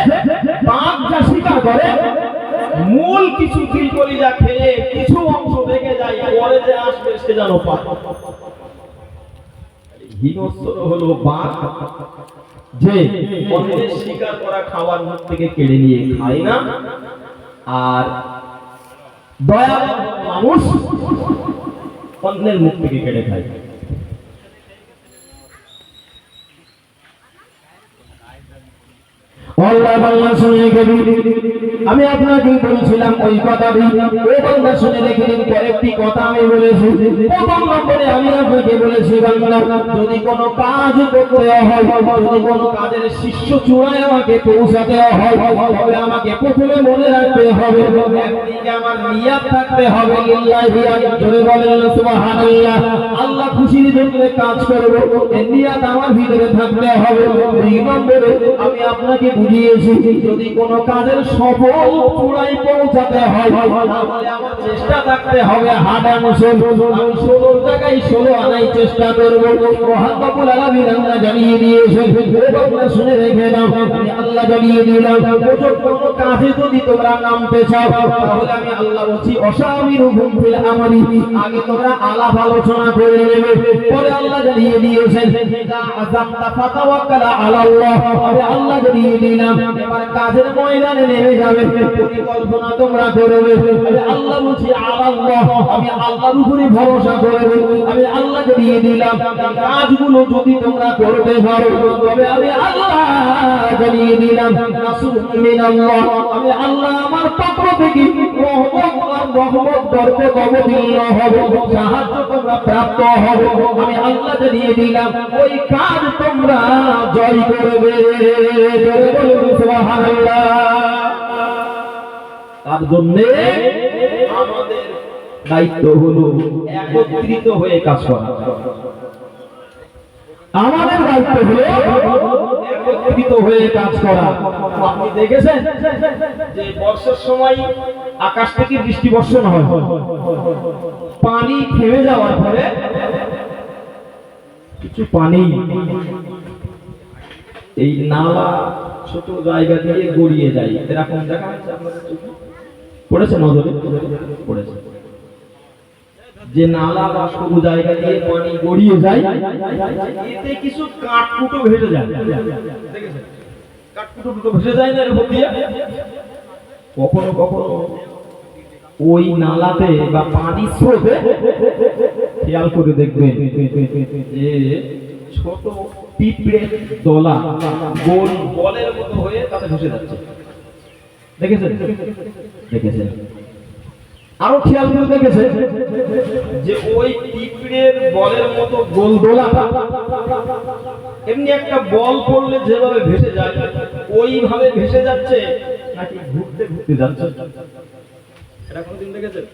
বাঘ যা শিকার করে মূল কিছু দিল কলিজা খেয়ে কিছু অংশ রেখে যায়, পরে যে আসবে সে যেন পায়। হিংস্র হলো বাঘ যে অন্যের শিকার করা খাবার মুখ থেকে কেড়ে নিয়ে খায় না, আর দয়াবান মানুষ অন্যের মুখ থেকে কেড়ে খায়। আল্লাহ বাংলা শুনে গেলি, আমি আপনাকে বলছিলাম ওই কথাটি, ওই বাংলা শুনে রেখে কয়েকটি কথা আমি বলেছি। প্রথম নম্বরে আমি আপনাকে বলেছি বাংলা, যদি কোনো কাজ করতে হয়, যদি কোনো কাজের শীর্ষ চূড়ায় আমাকে পৌঁছাতে হয়, তবে আমাকে প্রথমে মনে রাখতে হবে একদিকে আমার নিয়াত থাকতে হবে, জোরে বলেন সুবহানাল্লাহ, আল্লাহ খুশির জন্য কাজ করব, এই নিয়াত আমার ভিতরে থাকতে হবে। দুই নম্বরে আমি আপনাকে বুঝিয়ে দিয়েছি, যদি কোনো কাজের সফল চূড়ায় পৌঁছাতে হয় তাহলে আমার চেষ্টা থাকতে হবে হাডানো আমি 16 জায়গায় 16 আনাই চেষ্টা করবো। মহান রব্বুল আলামিন আল্লাহ জানিয়ে দিয়েছেন, তোমরা শুনে রেখে নাও, আমি আল্লাহ জানিয়ে দিলাম কোনো কাজে যদি তোমরা নামতে চাও তাহলে আমি আল্লাহ বলছি অসামিরুহুম ফিল আমালি, আগে তোমরা আলাপ আলোচনা করে নেবে, পরে আল্লাহ জানিয়ে দিয়েছেন আযামতা ফাতাওয়াক্কাল আলাল্লাহ, আমি আল্লাহ জানিয়ে দিলাম এবার কাজের ময়দানে নেমে যাবে, পরিকল্পনা তোমরা করবে, আমি আল্লাহ বলছি আলাল্লাহ, আমি আল্লাহর উপরে ভরসা করবে, আমি আল্লাহ জানিয়ে দিলাম কাজগুলো যদি তোমরা করতে পারো তবে আমি আল্লাহ জানিয়ে দিলাম নাসরুন মিনাল্লাহ, আমি আল্লাহ আমার পক্ষ থেকে রহমত বরকত অবতীর্ণ হবে, সাহায্য তোমরা প্রাপ্ত হবে, আমি আল্লাহ জানিয়ে দিলাম ওই কাজ তোমরা জয় করবে। সুবহানাল্লাহ। তার জন্য আমাদের দায়িত্ব হলো একত্রিত হয়ে কাজ করা, আমাদের দায়িত্ব হলো একত্রিত হয়ে কাজ করা। আপনি দেখেছেন যে বর্ষার সময় আকাশ থেকে বৃষ্টি বর্ষণ হয়, পানি থেমে যাওয়ার পরে কিছু পানি এই নালা ছোট জায়গা দিয়ে গড়িয়ে যায়, এরকম দেখা যাচ্ছে আপনাদের চোখে পড়েছে, নজরে পড়েছে যে নালা বা সরু জায়গা দিয়ে পানি গড়িয়ে যায়, এতে কিছু কাঠকুটো ভেসে যায়, দেখেছেন কাঠকুটো ভেসে যায় না এর উপর দিয়ে, কখনো কখনো ওই নালাতে বা পানি স্রোতে খেয়াল করে দেখবেন যে ছোট পিঁপড়ের দলা গোল বলের মতো হয়ে তাতে ভেসে যাচ্ছে, দেখেছেন দেখেছেন আরো খেয়াল করে দেখেছেন যে ওই পিঁপড়ের বলের মতো গোল দোলাটা এমনি একটা বল পড়লে যেভাবে ভেসে যায় ওইভাবে ভেসে যাচ্ছে নাকি ঘুরতে ঘুরতে যাচ্ছে, এটা কোনদিন দেখেছেন?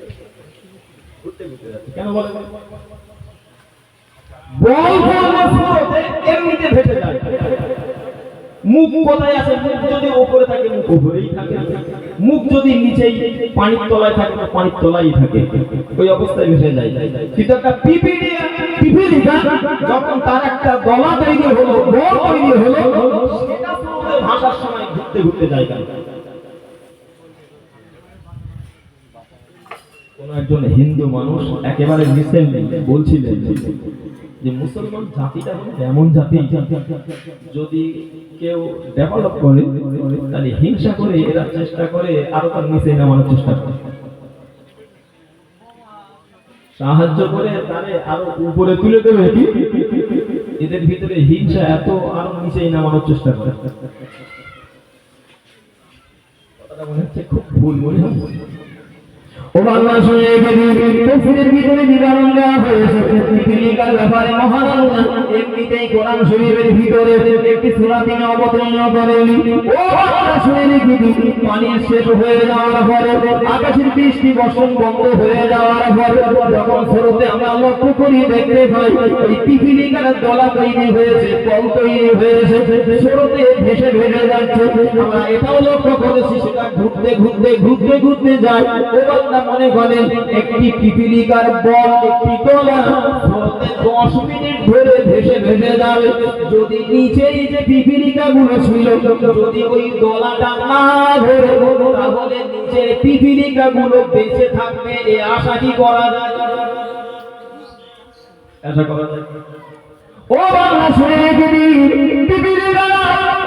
ঘুরতে ঘুরতে যাচ্ছে কেন বলেন? বল পড়লে স্রোতে এমনিতে ভেসে যায়, মুখ কোথায় আছে? মুখ যদি উপরে থাকে মুখ উপরেই থাকে, মুখ যদি নিচেই পানির তলায় থাকে পানির তলায় থাকে, ওই অবস্থায় ভেসে যায়। কিন্তু একটা পিপিলিকা যখন তার একটা গলা তৈরি হলো, বল তৈরি হলো, সেটা স্রোতে ভাসার সময় ঘুরতে ঘুরতে যায়। কোন একজন হিন্দু মানুষ একেবারে রিসেন্টলি বলছিলেন যে মুসলমান জাতিটা হলো এমন জাতি যদি কেউ ডেভেলপ করে তাহলে হিংসা করে এরা চেষ্টা করে আরো তার নিচে নামানোর চেষ্টা করে, সাহায্য করে তারে আরো উপরে তুলে দেবে, এদের ভিতরে হিংসা এত আরো নিচে নামানোর চেষ্টা করে। কথাটা মনে হচ্ছে খুব ভুল মনে হয়। ও আল্লাহ শুনে তাফসীরের ভিতরে বিবরণ দেওয়া হয়েছে পিপিলিকার ব্যাপারে। মহান আল্লাহ এমনিতেই কোরআন শরীফের ভিতরে একটি সূরা তিনি অবতীর্ণ করেন। ও আল্লাহ শুনে পানি শেষ হয়ে যাওয়ার পরে, আকাশের বৃষ্টি বর্ষণ বন্ধ হয়ে যাওয়ার পরে যখন স্রোতে আমরা লক্ষ্য করি দেখতে পাই ওই পিপিলিকার দলা তৈরি হয়েছে, বল তৈরি হয়েছে, স্রোতে ভেসে ভেসে যাচ্ছে। আমরা এটাও লক্ষ্য করেছি সেটা ঘুরতে ঘুরতে ঘুরতে ঘুরতে যায়। ও আল্লাহ মনে করেন একটি পিপিলিকার বল একটি দলা স্রোতে 10 মিনিট ধরে ভেসে ভেসে যাবে। যদি নিচেই যে পিপিলিকা গুলো ছিল যদি ওই দলাটা না ধরে তাহলে নিচের পিপিলিকা গুলো বেঁচে থাকবে, এ আশা কি করা যায়? আশা করা যায়? ও বাংলা শুনে যদি পিপিলিকা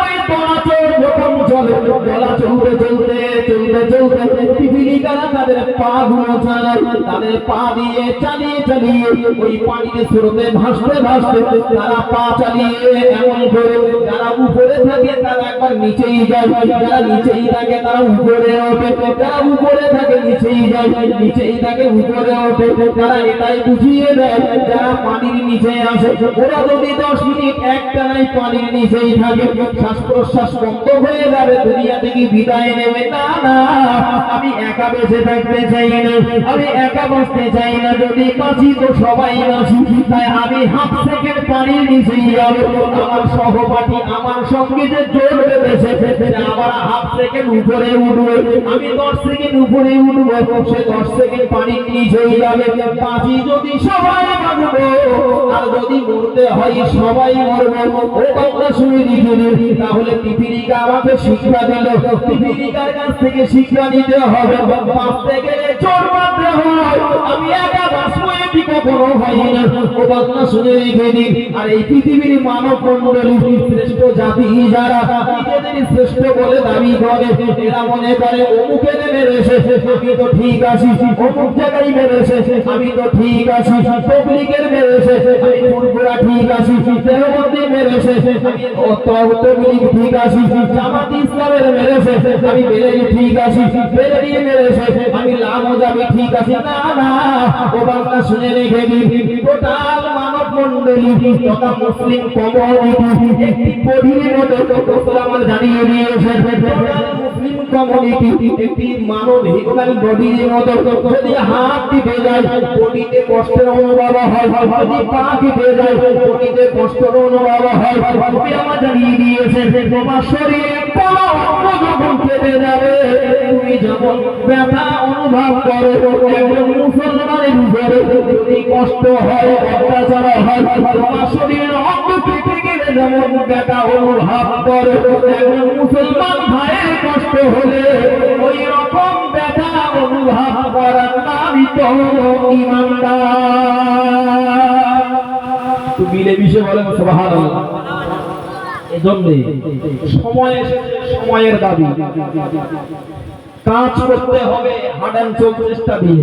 ওই দলা যখন চলে, দলা চলতে চলতে চলতে চলতে পিপিলিকারা তাদের পা গুলো চালায়, তাদের পা দিয়ে চালিয়ে চালিয়ে ওই পানিতে স্রোতে ভাসতে ভাসতে তারা পা চালিয়ে এমন করে যারা উপরে থাকে তারা একবার নিচেই যায়, যারা নিচেই থাকে তারা উপরে ওঠে, যারা উপরে থাকে নিচেই যায়, নিচেই থাকে উপরে ওঠে। তারা এটাই বুঝিয়ে দেয় যারা পানির নিচে আসে ওরা যদি 10 মিনিট একটানাই পানির নিচেই থাকে শ্বাস প্রশ্বাস বন্ধ হয়ে যাবে যাবে, দুনিয়া থেকে বিদায় নেবে। না না, আমি একা বেঁচে থাকতে চাই না, আমি একা বাঁচতে চাই না। যদি বাঁচি তো সবাই বাঁচি, তাই আমি হাফ সেকেন্ড পানির নিচে যাবো। আমার সহপাঠী আমার সঙ্গে যে জোর বেঁধেছে, আবার হাফ সেকেন্ড উপরে উঠবে, আমি 10 সেকেন্ড উপরে উঠবো, সে 10 সেকেন্ড পানির নিচে যাবে। বাঁচি যদি সবাই বাঁচবো, আর যদি মরতে হয় সবাই মরবো। ও বাংলা শুনে দিবি, তাহলে পিপিলিকা আমাকে শিক্ষা দিল, পিপিলিকার কাছ থেকে শিক্ষা নিতে হবে। বাঁচতে গেলে জোর বাঁধতে হয়, আমি একা বাঁচবো এটি কখনো হয় না। ও বাংলা শুনে রেখে দিন। আর এই পৃথিবীর মানব মণ্ডলী শ্রেষ্ঠ জাতি যারা নিজেদের শ্রেষ্ঠ বলে দাবি করে, এরা মনে করে অমুকে মেরেছে আমি তো ঠিক আছি, অমুক জায়গায় মেরেছে আমি তো ঠিক আছি, তবলিগের মেরেছে আমি ফুরফুরা ঠিক আছি, দেওবন্দি মেরেছে আমি তবলিগ ঠিক আছি, জামাত ইসলামের মেরেছে আমি বেরেলি ঠিক আছি, বেরেলি মেরেছে আমি লামোজাবি ঠিক আছি। না না, ও বাংলা শুনে রেখে দিন। টোটাল মানব মণ্ডলী তথা মুসলিম কমিউনিটি একটি বডির মতো আমার জানিয়ে দিয়েছে। টোটাল মুসলিম কমিউনিটি একটি মানব হিউম্যান বডির মতো। যদি হাত টিপে যায় বডিতে কষ্টের অনুভব হয়, যদি পা টিপে যায় বডিতে কষ্টের অনুভব হয়। আমার জানিয়ে দিয়েছে তোমার শরীরে কোনো অঙ্গ যখন কেটে যাবে তুমি যেমন ব্যথা অনুভব করো, একজন মুসলমানের উপরে যদি কষ্ট হয়, অত্যাচার হয়, তোমার শরীরের অঙ্গ কেটে গেলে যেমন ব্যথা অনুভব করো, একজন মুসলমান ভাইয়ের কষ্ট হলে ওই রকম ব্যথা অনুভব করার নামই তো ঈমানদার। তো মিলে মিশে বলেন সুবহানাল্লাহ। এজন্যে সময় এসেছে, সময়ের দাবি। কাজ করতে হবে হার্ড অ্যান্ড সোল চেষ্টা দিয়ে,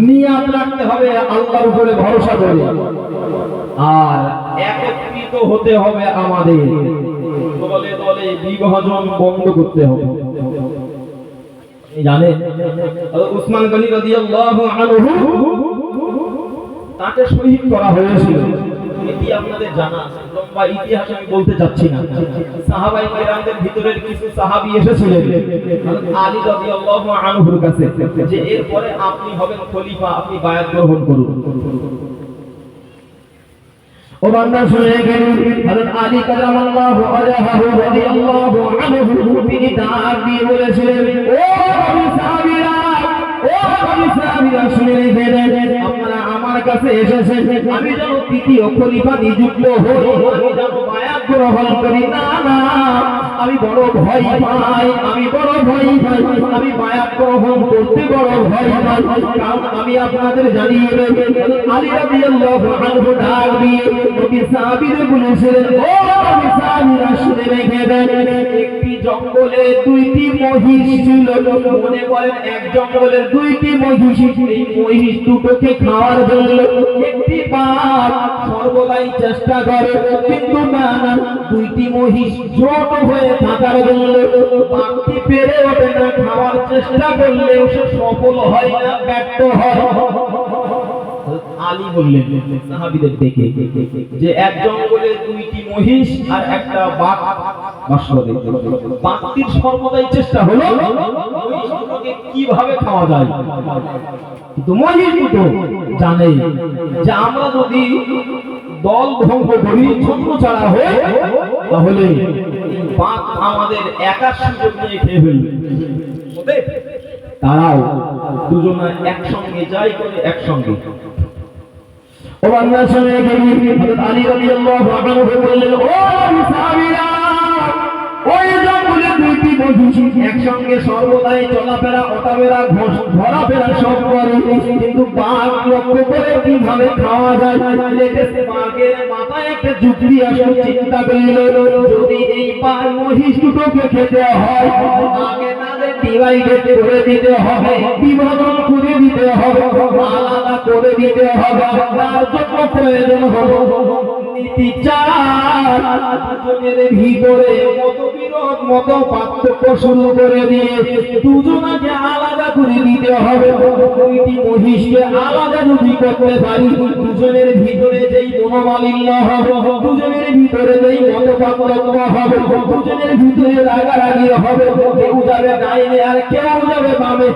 নিয়াত রাখতে হবে আল্লাহর উপরে ভরসা করে, আর একত্রিত হতে হবে আমাদের। দলে দলে বিভাজন বন্ধ করতে হবে। জানেন উসমান গনি রাদিয়াল্লাহু আনহু তাকে শহীদ করা হয়েছিল, এটি আপনাদের জানা আছে। লম্বা ইতিহাস আমি বলতে চাচ্ছি না। সাহাবায়ে কেরামদের ভিতরের কিছু সাহাবী এসেছিলেন আলী রাদিয়াল্লাহু আনহুর কাছে যে এরপরে আপনি হবেন খলিফা, আপনি বায়াত গ্রহণ করুন। ও বান্দা শুনে গেলেন হযরত আলী কারামাল্লাহু ওয়াজহাহু রাদিয়াল্লাহু আনহু তিনি ডাক দিয়ে বলেছিলেন, ও সাহাবীরা, ও সাহাবীরা শুনে গেলেন, আপনারা আমার কাছে এসেছেন আমি যেন তৃতীয় খলিফা নিযুক্ত হই, আমি যেন বায়াত গ্রহণ করি। না না, আমি বড় ভয় পাই, আমি বড় ভয় পাই, আমি বায়াত গ্রহণ করতে বড় ভয় পাই। কারণ আমি আপনাদের জানিয়ে দেব আলী রাদিয়াল্লাহু আনহু ডাক দিয়ে নবী সাহাবীদের বলেছিলেন, ও নবী সাহাবীরা শুনে রেখে দেন, একটি জঙ্গলে দুইটি মহিষ ছিল। মনে করেন এক জঙ্গলের দুইটি মহিষ, এই মহিষ দুটোকে খাওয়ার জন্য একটি বাঘ সর্বদাই চেষ্টা করে, কিন্তু না না, দুইটি মহিষ জোট হয়ে থাকার জন্য বাঘটি পেরে ওঠে না, খাওয়ার চেষ্টা করলেও সে সফল হয় না, ব্যর্থ হয়। আলী বললেন সাহাবীদের দেখে যে এক জঙ্গলে দুইটি মহিষ আর একটা বাঘ বাস করে, বাঘটির সর্বদাই চেষ্টা হলো মহিষ দুটোকে কিভাবে খাওয়া যায়। কিন্তু মহিষ দুটো জানে যে আমরা যদি দল ভঙ্গ করি, ছন্দ ছাড়া হয়ে, তাহলে বাঘ আমাদের একার সুযোগ নিয়ে খেয়ে ফেলবে। তারাও দুজনে একসঙ্গে যায় করে একসঙ্গে। ও বান্দা শুনে গেলি হযরত আলী রাদিয়াল্লাহু আনহু বললেন, ও সাহাবীরা, ওই জঙ্গলে দুইটি মহিষ একসঙ্গে সর্বদাই চলাফেরা, ওঠাফেরা, ঘোরাফেরা সব করে, কিন্তু বাঘ লক্ষ্য করে কিভাবে খাওয়া যায়। লেটেস্ট বাঘের মাথায় একটা যুক্তি আসে, চিন্তা করল যদি এই বাঘ মহিষ দুটোকে খেতে হয় আগে তাদের ডিভাইডেড করে দিতে হবে, বিভাজন করে দিতে হবে, আলাদা করে দিতে হবে। তার জন্য প্রয়োজন হবে নীতি চার দুজনের ভিতরে মতবিরোধ মত পার্থক্য শুরু করে দিয়ে দুজনকে আলাদা করে দিতে হবে। দুইটি মহিষকে আলাদা যদি করতে পারি দুজনের ভিতরে যেই মনোমালিন্য হবে, দুজনের ভিতরে যেই মত পার্থক্য হবে, দুজনের ভিতরে রাগারাগি হবে, কেউ যাবে ডাইনে আর কেউ যাবে বামে,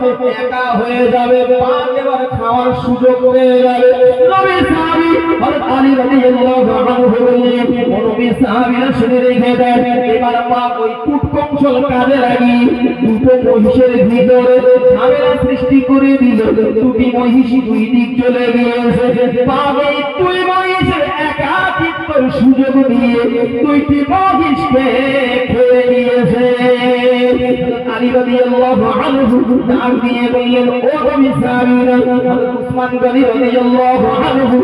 একা হয়ে যাবে, পাক এবার খাওয়ার সুযোগ পেয়ে যাবে। নবী সাহাবী হযরত আলী রাদিয়াল্লাহু আনহু বললেন, নবী সাহাবীরা শুনে রেখে দেন, এবার পাক ওই কুটকৌশল কাজে লাগিয়ে দুটো মহিষের ভিতরে ঝামেলা সৃষ্টি করে দিল। দুটি মহিষী দুই দিক চলে গিয়েছে, পাক এই দুই মহিষের একাকিত্বের সুযোগ দিয়ে দুইটি মহিষকে খেয়ে নিয়েছে। আলী রাদিয়াল্লাহু আনহু ডাক দিয়ে বললেন, ও নবী সাহাবীরা, হযরত উসমান গনি রাদিয়াল্লাহু আনহু,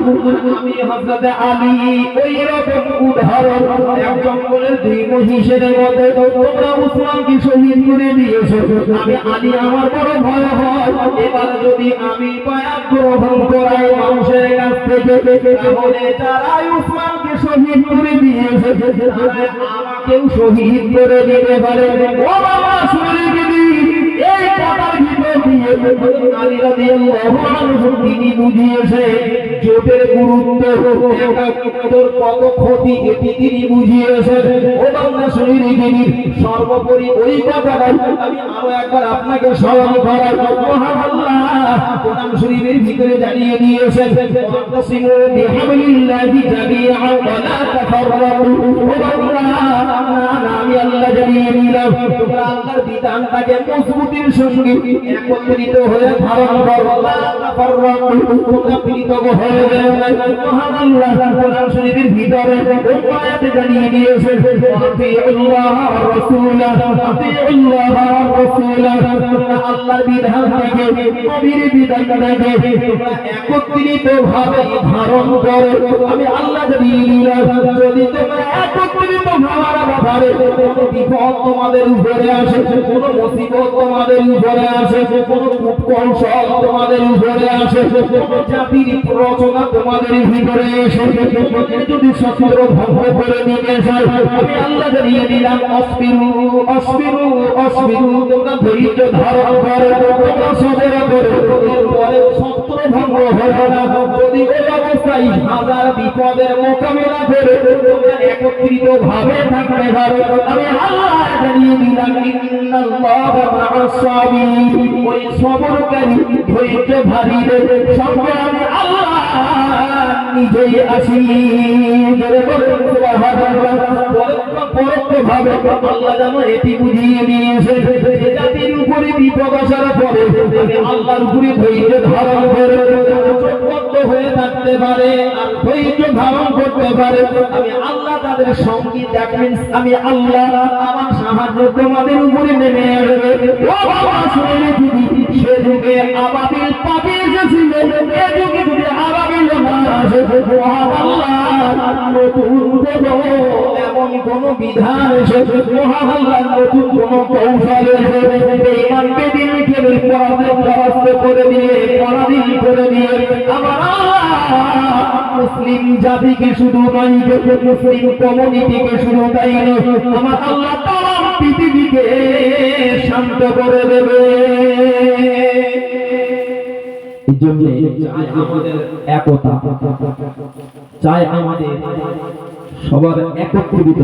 আমি হযরত আলী ওই রকম উদাহরণ এক জঙ্গলের দুই মহিষের মধ্যে তোমরা উসমানকে শহীদ করে দিয়েছো, আমি আলী আমার বড় ভয় হয়, এবার যদি আমি বায়াত গ্রহণ করাই মানুষের কাছ থেকে তাহলে যারা উসমানকে শহীদ করে দিয়েছে তারা আমাকেও শহীদ করে দিতে পারে। ও বাবা শুনে দিবি এই কথার ভিতর দিয়ে আলী রাদিয়াল্লাহু আনহু তিনি বুঝিয়েছে জোটের গুরুত্ব, একাত্তর কত ক্ষতি এটি তিনি বুঝিয়েছেন। ও বাবা শুনে দিবি সর্বোপরি ওই কথাটা আমি আরো একবার আপনাকে স্মরণ করার মহান আল্লাহ কোরআন শরীফের ভিতরে জানিয়ে দিয়েছেন, ওয়াতাসিমু বিহাবলিল্লাহি জামিআন ওয়া লা তাফাররাকু। ও বাবা আমি আল্লাহ জানিয়ে দিলাম তোমরা আল্লাহর বিধানটাকে মজবুতির সঙ্গে একত্রিত হয়ে ধারণ করো, লা তাফাররাকু, তোমরা পৃথক হয়ে যাও না। মহান আল্লাহ কোরআন শরীফের ভিতরে ওই আয়াতে জানিয়ে দিয়েছেন, আতিউল্লাহ ওয়া রাসূলাহ, আতিউল্লাহ ওয়া রাসূলাহ, তোমরা আল্লাহর বিধানটাকে নবীর বিধানটাকে তোমরা একত্রিত ভাবে ধারণ করো। আমি আল্লাহ জানিয়ে দিলাম যদি তোমরা একত্রিত হওয়ার ব্যাপারে কোনো বিপদ তোমাদের উপরে আসে, কোনো মুসিবত তোমাদের উপরে আসে, কোনো কুকৌশল তোমাদের উপরে আসে, কোনো জাতির প্ররোচনা তোমাদের ভিতরে এসে যদি শত্রু ভঙ্গ করে নিয়ে যায়, আমি আল্লাহ জানিয়ে দিলাম অসবিরু অসবিরু অসবিরু, তোমরা ধৈর্য ধারণ করো, তোমরা সবর করো, এরপরে শত্রু ভঙ্গ হবে না। যদি ওই অবস্থায় হাজার বিপদের মোকাবিলা করে তোমরা একত্রিত ভাবে থাকতে পারো, আমি আল্লাহ জানিয়ে দিলাম ইন্নাল্লাহা মা'আস সাবিরিন, ওই সবরকারী ধৈর্যধারীদের সঙ্গে আমি আল্লাহ নিজেই আছি। পরোক্ষভাবে আল্লাহ যেন এটি বুঝিয়ে দিয়েছে জাতির উপরে বিপদ আসার পরে আমি আল্লাহর উপরে ধৈর্য ধারণ করে চোখবদ্ধ হয়ে থাকতে পারে আর ধৈর্য ধারণ করতে পারে, আমি আল্লাহ তাদের সঙ্গী, দ্যাট মিন্স আমি আল্লাহ আমার সাহায্য তোমাদের উপরে নেমে আসবে। ও বাবা শুনে দিদি সে যুগে আবাবিল পাপি এসেছিল, এ যুগে যদি আবাবিল না আসে নতুন এমন কোন বিধান এসেছে, মহান নতুন কোন কৌশল এসেছে বেঈমানকে দিনকে পরাস্ত করে দিয়ে পরাধীন করে দিয়ে আমার মুসলিম জাতিকে শুধু নয়, মুসলিম কমিউনিটিকে শুধু তাই নয়, আমার আল্লাহ তাম পৃথিবীকে শান্ত করে দেবে। এই জন্য চাই আমাদের একতা, চাই আমাদের সবার একত্রিত।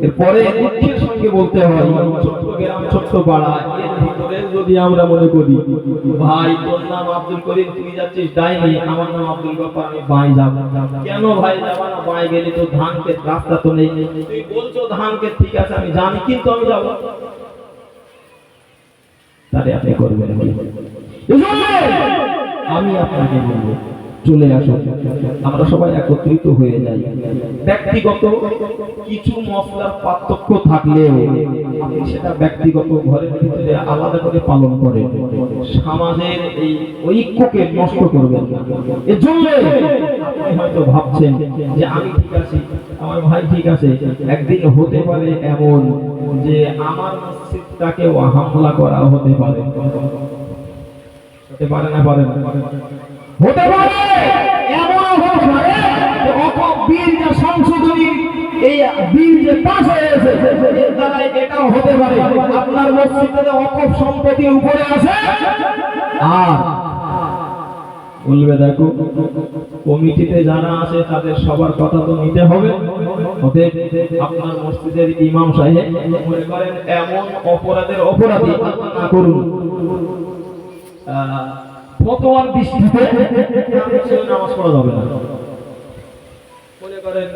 এরপরে দুঃখের সঙ্গে বলতে হয় ছোট্ট গ্রাম ছোট্ট পাড়া এর ভিতরে যদি আমরা মনে করি ভাই তোর নাম আব্দুল করিম তুই যাচ্ছিস ডাইনি, আমার নাম আব্দুল গফফার আমি বাই যাব, কেন ভাই যাব না? বাই গেলে তো ধান ক্ষেত রাস্তা তো নেই, তুই বলছো ধান ক্ষেত ঠিক আছে আমি জানি কিন্তু আমি যাব, তাহলে আপনি করবেন। আমি আপনাকে বলবো চলে আসুন, আমরা সবাই একত্রিত হয়ে যাই। ব্যক্তিগত কিছু মশলার পার্থক্য থাকলেও আপনি সেটা ব্যক্তিগত ঘরের ভিতরে আলাদা করে পালন করেন, সমাজের এই ঐক্যকে নষ্ট করবেন না। এর জন্য আপনি হয়তো ভাবছেন যে আমি ঠিক আছি, আমার ভাই ঠিক আছে, একদিন হতে পারে এমন যে আমার মসজিদটাকেও হামলা করা হতে পারে, হতে পারে না? পারে না? হতে পারে, এমন হতে পারে হতে পারে আপনার মসজিদে অকফ সম্পত্তি উপরে আছে, আর বলবে দেখো কমিটিতে যারা আছে তাদের সবার কথা তো নিতে হবে। অতএব আপনার মসজিদের ইমাম সাহেব মনে করেন এমন অপরাধের অপরাধী না করুন, ফতোয়ার দৃষ্টিতে নামাজ পড়া যাবে না। মনে করেন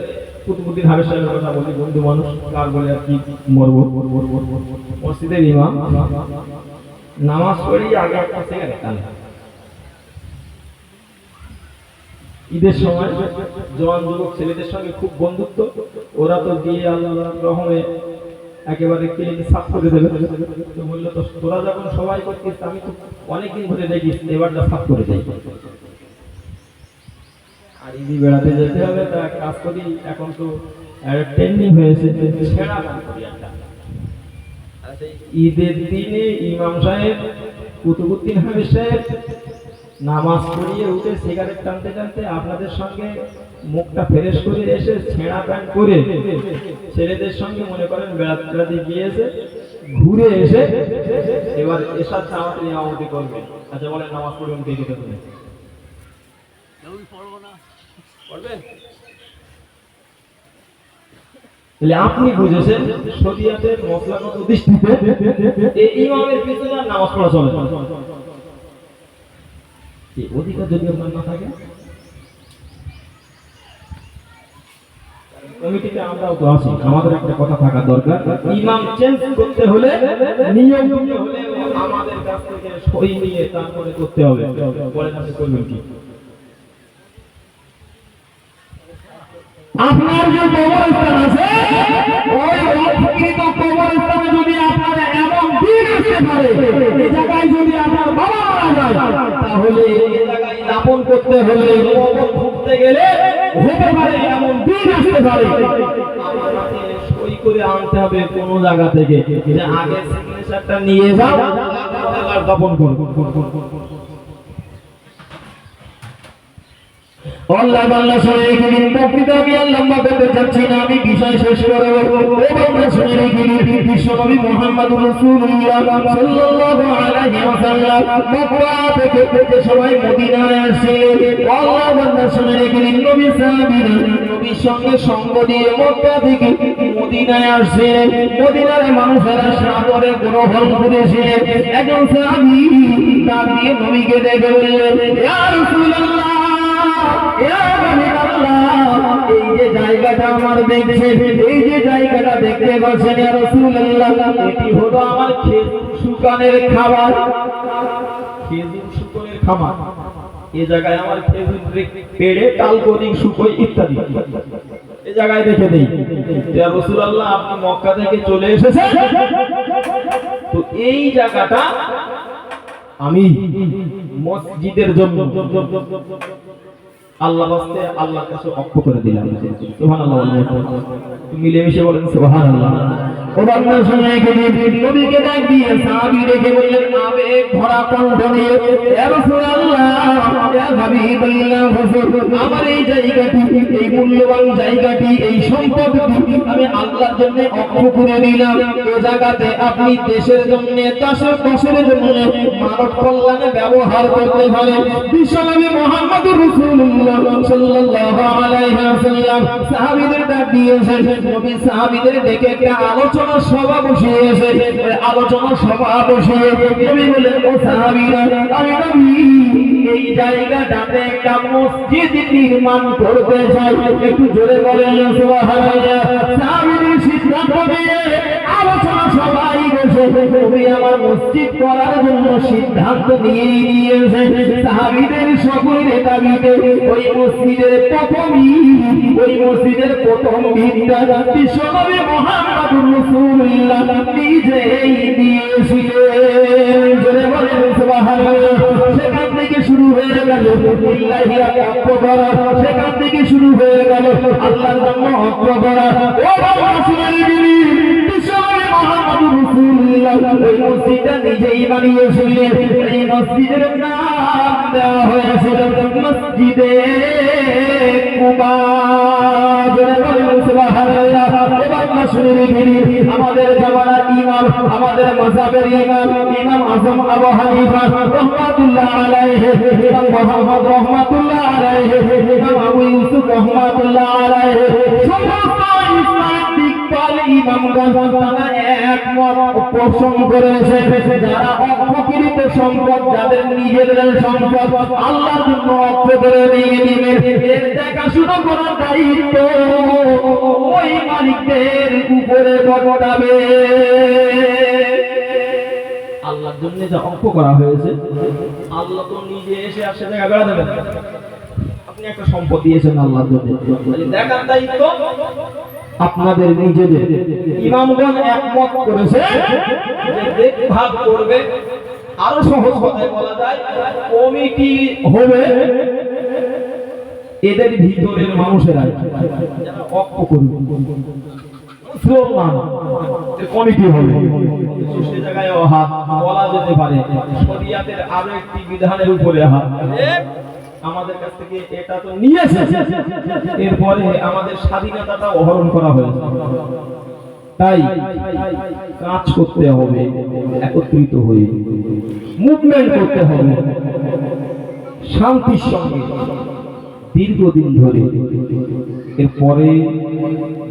কুতুবুদ্দিন হাবিব সাহেবের কথা বলি, বন্ধু মানুষ, কার বলে আর কি মরবো। মসজিদের ইমাম নামাজ পড়েই আগে একটা সিগারেট টানে। ঈদের সময় জওয়ান যুবক ছেলেদের সঙ্গে খুব বন্ধুত্ব, ওরা তো দিয়ে আল্লাহর রহমে একেবারে ক্লিন সাফ করে দেবে। তো বললো তো তোরা যখন সবাই করছিস, আমি তো অনেকদিন ধরে দেখিস, এবারটা সাফ করে দেয়। আর ঈদি বেড়াতে যেতে হবে, তা কাজ করি, এখন তো ট্রেন্ডিং হয়েছে ছেঁড়া গান করি একটা। ঈদের দিনে ইমাম সাহেব কুতুবুদ্দিন হাবিব সাহেব নামাজ পড়িয়ে উঠে সিগারেট টানতে টানতে আপনাদের সঙ্গে মুখটা ফ্রেশ করে এসে ছেঁড়া প্যান্ট করে ছেলেদের সঙ্গে মনে করেন বেড়াতে গিয়েছে, ঘুরে এসে এবার এসার জামাতে ইমামতি করবে। আচ্ছা বলেন নামাজ পড়বেন কে কে করবেন? আপনি বুঝেছেন শরিয়াতের মশলাগত দৃষ্টিতে এই ইমামের পিছনে নামাজ পড়া চলে না। এই অধিকার যদি আপনার না থাকে, কমিটিতে আমরাও তো আছি, আমাদের একটা কথা থাকা দরকার। ইমাম চেঞ্জ করতে হলে নিয়ম হলে আমাদের কাছ থেকে সই নিয়ে তারপরে করতে হবে। বলেন আপনি করবেন কি? আপনার যে কবরস্থান আছে, ওই অধিকৃত কবরস্থানে যদি আপনার এমন দিন আসতে পারে, এই জায়গায় যদি আপনার বাবা মারা যায়, তাহলে এই জায়গায় দাপন করতে হলে কবর খুঁড়তে গেলে হতে পারে এমন দিন আসতে পারে, আমাকে সই করে আনতে হবে কোন জায়গা থেকে যে আগে সিগনেচারটা নিয়ে যাও, তারপর দাপন করো। আল্লাহ আল্লাহ শুনে রেখে প্রকৃত আমি আর লম্বা করতে চাচ্ছি না, আমি বিষয় শেষ করব। এবং শুনে রেখে বিশ্বনবী মুহাম্মদুর রাসূলুল্লাহ সাল্লাল্লাহু আলাইহি ওয়াসাল্লাম মক্কা থেকে সবাই মদিনায় আসে। আল্লাহ আল্লাহ শুনে রেখে নবী সাহাবীরা নবীর সঙ্গে সঙ্গ দিয়ে মক্কা থেকে মদিনায় আসে। মদিনার মানুষেরা সাদরে গ্রহণ করেছিলেন। একজন সাহাবী তার দিয়ে নবীকে দেখে বললেন, ইয়া রাসূলুল্লাহ, এই যে জায়গাটা আমার দেখছেন, এই যে জায়গাটা দেখতে পাচ্ছেন ইয়া রাসূলুল্লাহ, এটি হলো আমার খেজুর শুকানের খাবার, খেজুর শুকনের খামার। এই জায়গায় আমার খেজুর পেড়ে টালকরি শুকোই ইত্যাদি এই জায়গায় রেখে দেই। ইয়া রাসূলুল্লাহ, আপনি মক্কা থেকে চলে এসেছেন, তো এই জায়গাটা আমি মসজিদের জন্য আল্লাহ বাস্তে আল্লাহর কাছে অক্ষ করে দিলাম। সুবহানাল্লাহ, মিলেমিশে বলেন সুবহানাল্লাহ। ও বান্দা শুনে গেলে নবীকে ডাক দিয়ে সাহাবী রেখে বললেন আবেগ ভরা কণ্ঠ নিয়ে, ইয়া রাসূলুল্লাহ, ইয়া হাবিবাল্লাহ, আমার এই জায়গাটি, এই মূল্যবান জায়গাটি, এই সম্পদটি আমি আল্লাহর জন্য অক্ষ করে দিলাম। এই জায়গাতে আপনি দেশের জন্য, দশের জন্য মানব কল্যাণে ব্যবহার করতে পারেন। বিশ্বনবী মুহাম্মদুর রাসূলুল্লাহ সাল্লাল্লাহু আলাইহি ওয়াসাল্লাম সাহাবীদের ডাক দিয়েছেন। নবী সাহাবীদের ডেকে একটা আলোচনা সভা বসিয়েছে। আলোচনা সভা বসিয়ে নবী বলেন, ও সাহাবীরা, আমি নবী এই জায়গাটাতে একটা মসজিদ নির্মাণ করতে চাই। একটু জোরে বলেন সুবহানাল্লাহ। সাহাবীদের সিদ্ধান্ত নিয়ে আলোচনা সবাই বসে নবী আমার মসজিদ করার জন্য সিদ্ধান্ত নিয়েছে। সাহাবীদের সকলের দাবিতে ওই মসজিদের প্রথম ভিটটা বিশ্বনবী মুহাম্মদুর রাসূলুল্লাহ নিজেই দিয়েছিলেন। জোরে বলেন সুবহানাল্লাহ। সেখান থেকে শুরু হয়ে গেল লিল্লাহি আক্ষ করা, সেখান থেকে শুরু হয়ে গেল আল্লাহর জন্য অক্ষ করা। ও রাসূলুল্লাহ, বিশ্বনবী মুহাম্মদুর রাসূলুল্লাহ ওই মসজিদটা নিজেই বানিয়েছিলেন। এই মসজিদের নাম দেওয়া হয়েছিল মসজিদে কুবা। জোরে বলেন সুবহানাল্লাহ। এবার শুনে রেখে আমাদের জামানার ইমাম আমাদের মাযহাবের ইমাম আযম আবু হানিফা রাহমাতুল্লাহ আলাইহি, ইমাম মুহাম্মদ রাহমাতুল্লাহ আলাইহি, ইমাম আবু ইউসুফ রাহমাতুল্লাহ আলাইহি, সমস্ত ইসলামিক দিকপাল ইমামগণ তারা একমত পোষণ করেছে, যারা অপকৃত সম্পদ, যাদের নিজেদের সম্পদ আল্লাহর জন্য অক্ষ করে দিয়ে দিবে, এর দেখাশোনা করার দায়িত্ব ওই মালিকদের উপরে বর্তাবে। আল্লাহর জন্য যা অক্ষ করা হয়েছে, আল্লাহ তো নিজে এসে আর সে জায়গা বেড়া দেবেন। আপনি একটা সম্পদ দিয়েছেন আল্লাহর জন্য, দেখার দায়িত্ব আপনাদের নিজেদের। ইমামগণ একমত করেছে যে দেখভাল করবে, আরো সহজ কথায় বলা যায় কমিটি হবে এদের ভিতরের মানুষেরা, যারা অক্ষ করবে কমিটি হবে। সে জায়গায় হাত বলা যেতে পারে শরিয়াতের আরো একটি বিধানের উপরে হাত। আমাদের কাছ থেকে এটা তো নিয়েছে, এরপরে আমাদের স্বাধীনতাটা হরণ করা হয়েছে, তাই কাজ করতে হবে, একত্রিত হয়ে মুভমেন্ট করতে হবে শান্তির সঙ্গে দীর্ঘদিন ধরে। এরপরে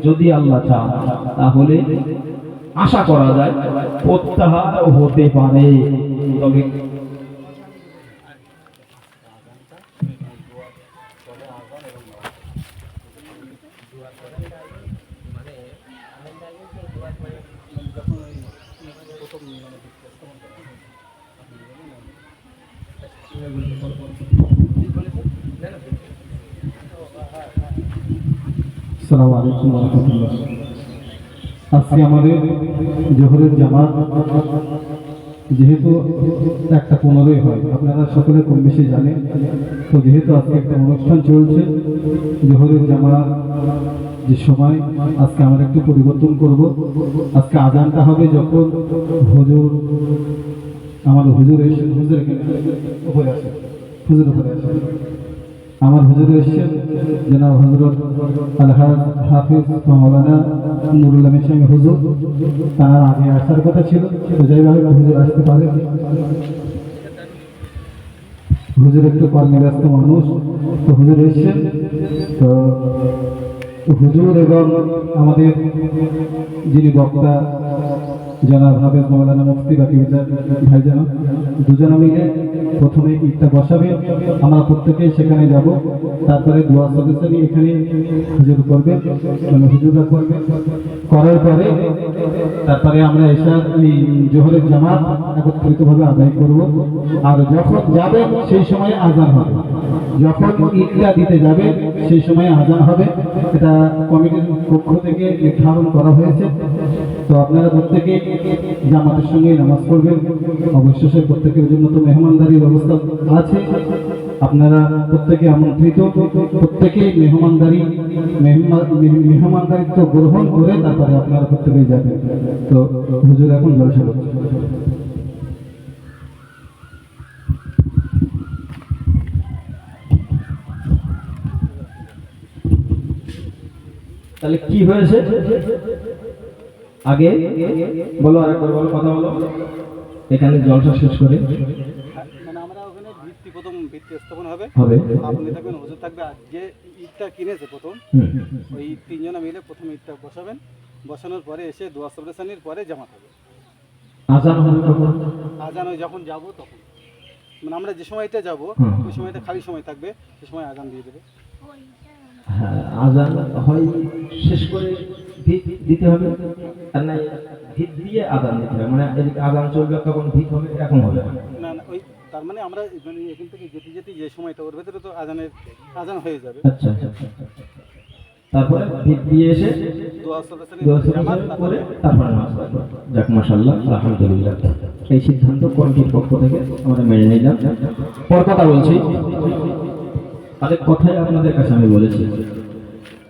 যদি আল্লাহ চান তাহলে আশা করা যায় প্রত্যাহার হতে পারে। তবে আসসালামু আলাইকুম ওয়া রাহমাতুল্লাহ। আজকে আমাদের জোহরের জামাত যেহেতু 1:15 হয়, আপনারা সকলে কম বেশি জানেন, তো যেহেতু আজকে একটা অনুষ্ঠান চলছে জোহরের জামাত যে সময়, আজকে আমরা একটু পরিবর্তন করব। আজকে আজানটা হবে যখন হুজুর, আমাদের হুজুরের উপরে আসে, হুজুর উপরে আসে, আমার হুজুর এসেছেন জনাব হযরত আলহাজ হাফিজ মাওলানা নুরুল আমিন সাহেব হুজুর। তার আগে আসার কথা ছিল, তো যাইভাবে হুজুর আসতে পারে। হুজুর একটু কর্মব্যস্ত মানুষ, তো হুজুর এসেছেন। তো হুজুর এবং আমাদের যিনি বক্তা জনাব হাফেজ মাওলানা মুফতি বাকিউল্লাহ ভাইজান, দুজনে মিলে প্রথমে ঈদটা বসাবে, আমরা প্রত্যেকেই সেখানে যাব। তারপরে দোয়া সদস্যনি এখানে হুজুর করবে, মানে হুজুররা করবে, করার পরে তারপরে আমরা এশার এই জোহরের জামাত একত্রিতভাবে আদায় করব। আর যখন যাবে সেই সময় আজান হবে, যখন ঈদটা দিতে যাবে সেই সময় আজান হবে। এটা কমিটির পক্ষ থেকে নির্ধারণ করা হয়েছে। তো আপনারা প্রত্যেকে জামাতের সঙ্গে নামাজ পড়বেন। অবশ্যই প্রত্যেকের জন্য তো মেহমানদারির ব্যবস্থা আছে, আপনারা প্রত্যেকে আমন্ত্রিত, প্রত্যেকে মেহমানদারিত্ব গ্রহণ করে তারপরে আপনারা প্রত্যেকেই যাবেন। তো হুজুর এখন জলসা করছে। তাহলে কি হয়েছে আগে বলো, আরেকবার বলো, কথা বলো। এখানে জলসা শেষ করে মানে আমরা ওখানে প্রথম ভিত্তি স্থাপন হবে, হবে। আপনি থাকবেন, হুজুর থাকবে, আর যে ঈদটা কিনেছে প্রথম ওই তিনজনে মিলে প্রথম ঈদটা বসাবেন। বসানোর পরে এসে দোয়া সাবরেসানির পরে জামাত হবে। আজান হবে কখন? আজান ওই যখন যাব তখন, মানে আমরা যে সময়টা যাব ওই সময়টা খালি সময় থাকবে, সে সময় আজান দিয়ে দেবে। হ্যাঁ, আজান হয় শেষ করে ভিত দিতে হবে, আর না ভিত দিয়ে আজান দিতে হবে, মানে এদিকে আজান চলবে তখন ভিত হবে, এরকম হবে না না, ওই তার মানে আমরা মানে এখান থেকে যেতে যেতে যে সময়টা ওর ভেতরে তো আজান হয়ে যাবে। আচ্ছা আচ্ছা, তারপরে ভিত দিয়ে এসে দোয়া সাবরেসানি দোয়া জামাত, করে তারপরে নামাজ পড়বো। যাক মাশাআল্লাহ, আলহামদুলিল্লাহ, এই সিদ্ধান্ত কমিটির পক্ষ থেকে আমরা মেনে নিলাম। পর কথা বলছি, অনেক কথাই আপনাদের কাছে আমি বলেছি।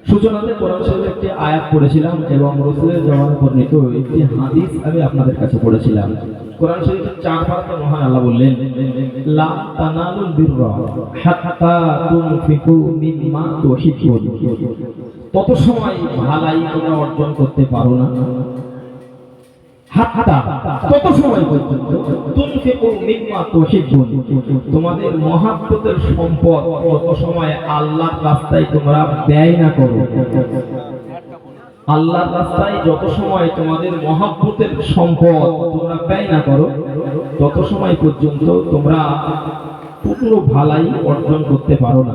সূচনাতে কোরআন শরীফের একটি আয়াত পড়েছিলাম এবং রাসূলের জবানে বর্ণিত একটি হাদিস আমি আপনাদের কাছে পড়েছিলাম। কোরআন শরীফের 4 পারাতে মহান আল্লাহ বললেন, লা তানালুল বিররা হাত্তা তুনফিকু মিম্মা তুহিব্বুন। তত সময় ভালাই তোমরা অর্জন করতে পারো না হাত্তা তত সময় পর্যন্ত তুনফিকু মিম্মা তুহিব্বুন, তোমাদের মহব্বতের সম্পদ তত সময় আল্লাহর রাস্তায় তোমরা ব্যয় না করো। আল্লাহর রাস্তায় যত সময় তোমাদের মহব্বতের সম্পদ তোমরা ব্যয় না করো, তত সময় পর্যন্ত তোমরা পূর্ণ ভালাই অর্জন করতে পারো না।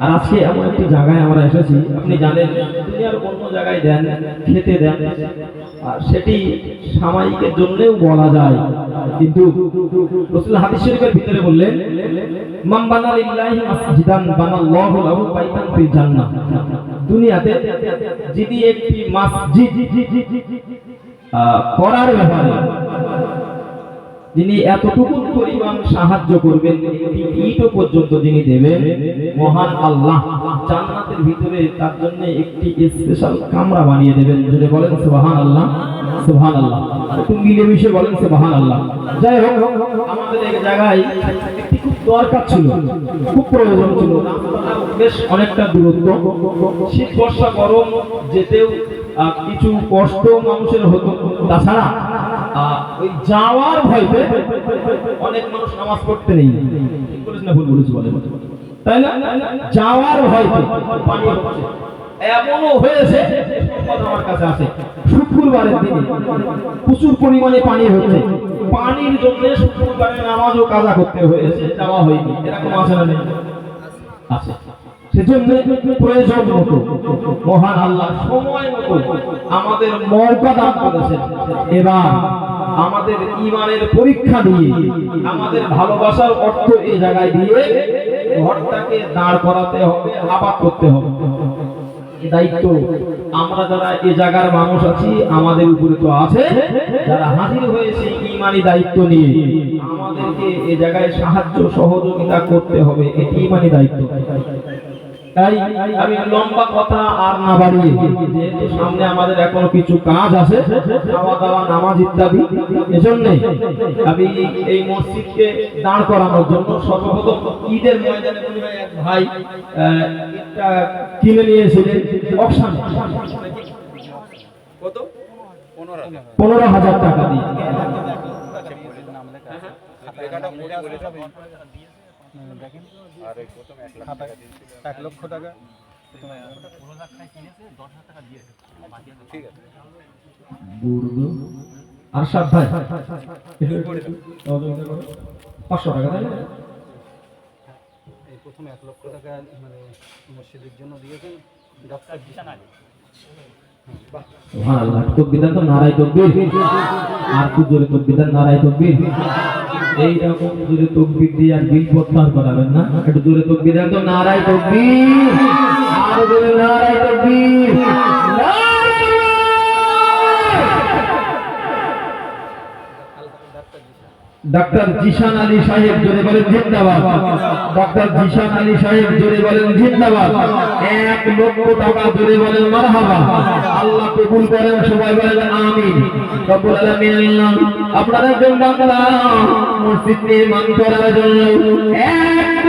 আর আজকে এমন একটি জায়গায় আমরা এসেছি, আপনি জানেন দুনিয়ার অন্য জায়গায় দেন, খেতে দেন, আর সেটি সামায়িকের জন্যও বলা যায়, কিন্তু রাসূল হাদিস শরীফের ভিতরে বললেন, মান বানা লিল্লাহি মাসজিদান বানাল্লাহু লাহু বাইতান ফিল জান্নাহ। দুনিয়াতে যদি একটি মসজিদ করার ব্যাপারে যিনি এতটুকু পরিমাণ সাহায্য করবেন, একটি ইটও পর্যন্ত যিনি দেবেন, মহান আল্লাহ জান্নাতের ভিতরে তার জন্য একটি স্পেশাল কামরা বানিয়ে দেবেন। যদি বলেন সুবহানাল্লাহ, সুবহানাল্লাহ, একটু মিলেমিশে বলেন সুবহানাল্লাহ। যাই হোক, আমাদের এই জায়গায় একটি খুব দরকার ছিল, খুব প্রয়োজন ছিল। রাস্তাটা বেশ অনেকটা দূরত্ব, শীত বর্ষা গরম যেতেও কিছু কষ্ট মানুষের হতো। তাছাড়া ওই যাওয়ার ভয়তে অনেক মানুষ নামাজ পড়তে নেই, ঠিক বলেছি না ভুল বলেছি বলেন, তাই না? যাওয়ার ভয়তে পানি হচ্ছে, এমনও হয়েছে আমার কাছে আছে শুক্রবারের দিনে প্রচুর পরিমাণে পানি হচ্ছে, পানির জন্য শুক্রবারে নামাজও কাজা করতে হয়েছে, যাওয়া হয়নি। এরকম আছে না? নেই? আছে। সেজন্য প্রয়োজন মতো মহান আল্লাহ সময় মতো আমাদের মর্যাদা দান করেছেন। এবার আমাদের ঈমানের পরীক্ষা দিয়ে, আমাদের ভালোবাসার অর্থ এই জায়গায় দিয়ে ঘরটাকে দাঁড় করাতে হবে, আবাদ করতে হবে। দায়িত্ব আমরা যারা এই জায়গার মানুষ আছি, আমাদের উপরে তো আছে। যারা হাজির হয়েছে ঈমানি দায়িত্ব নিয়ে, আমাদেরকে এই জায়গায় সাহায্য সহযোগিতা করতে হবে, এটি ঈমানি দায়িত্ব। তাই আমি লম্বা কথা আর না বাড়িয়ে, যেহেতু সামনে আমাদের এখনো কিছু কাজ আছে, খাওয়া দাওয়া, নামাজ ইত্যাদি, এজন্য আমি এই মসজিদকে দাঁড় করানোর জন্য সর্বপ্রথম ঈদের ময়দানে এক ভাই এটা কিনে নিয়েছিলেন অকশানে, কত 15,000 টাকা দিয়ে। দেখেন, আর এই প্রথম 1 লক্ষ টাকা ঠিক আছে। আর 7 ভাই 500 টাকা তাই না? এই প্রথম 1 লক্ষ টাকা মানে মসজিদের জন্য দিয়েছেন ডক্টর জিশান আলী। সুবহানাল্লাহ, তাকবীর তো নারায়ে তাকবীর, আর কি জোরে তাকবীর, নারায়ে তাকবীর। এই রকম জোরে তাকবীর দিয়ে আর বিল প্রত্যাহার করাবেন না, একটু জোরে তাকবীর দেন তো, নারায়ে তাকবীর, আর জোরে নারায়ে তাকবীর। ডক্টর জিশান আলী সাহেব জোরে বলেন জিন্দাবাদ। ডক্টর জিশান আলী সাহেব জোরে বলেন জিন্দাবাদ। 1 লক্ষ টাকা জোরে বলেন মারহাবা। আল্লাহ কবুল করেন, সবাই বলেন আমিন। রব্বুল আলামিন আল্লাহ আপনাদের জন্য মসজিদ নির্মাণ করার জন্য 1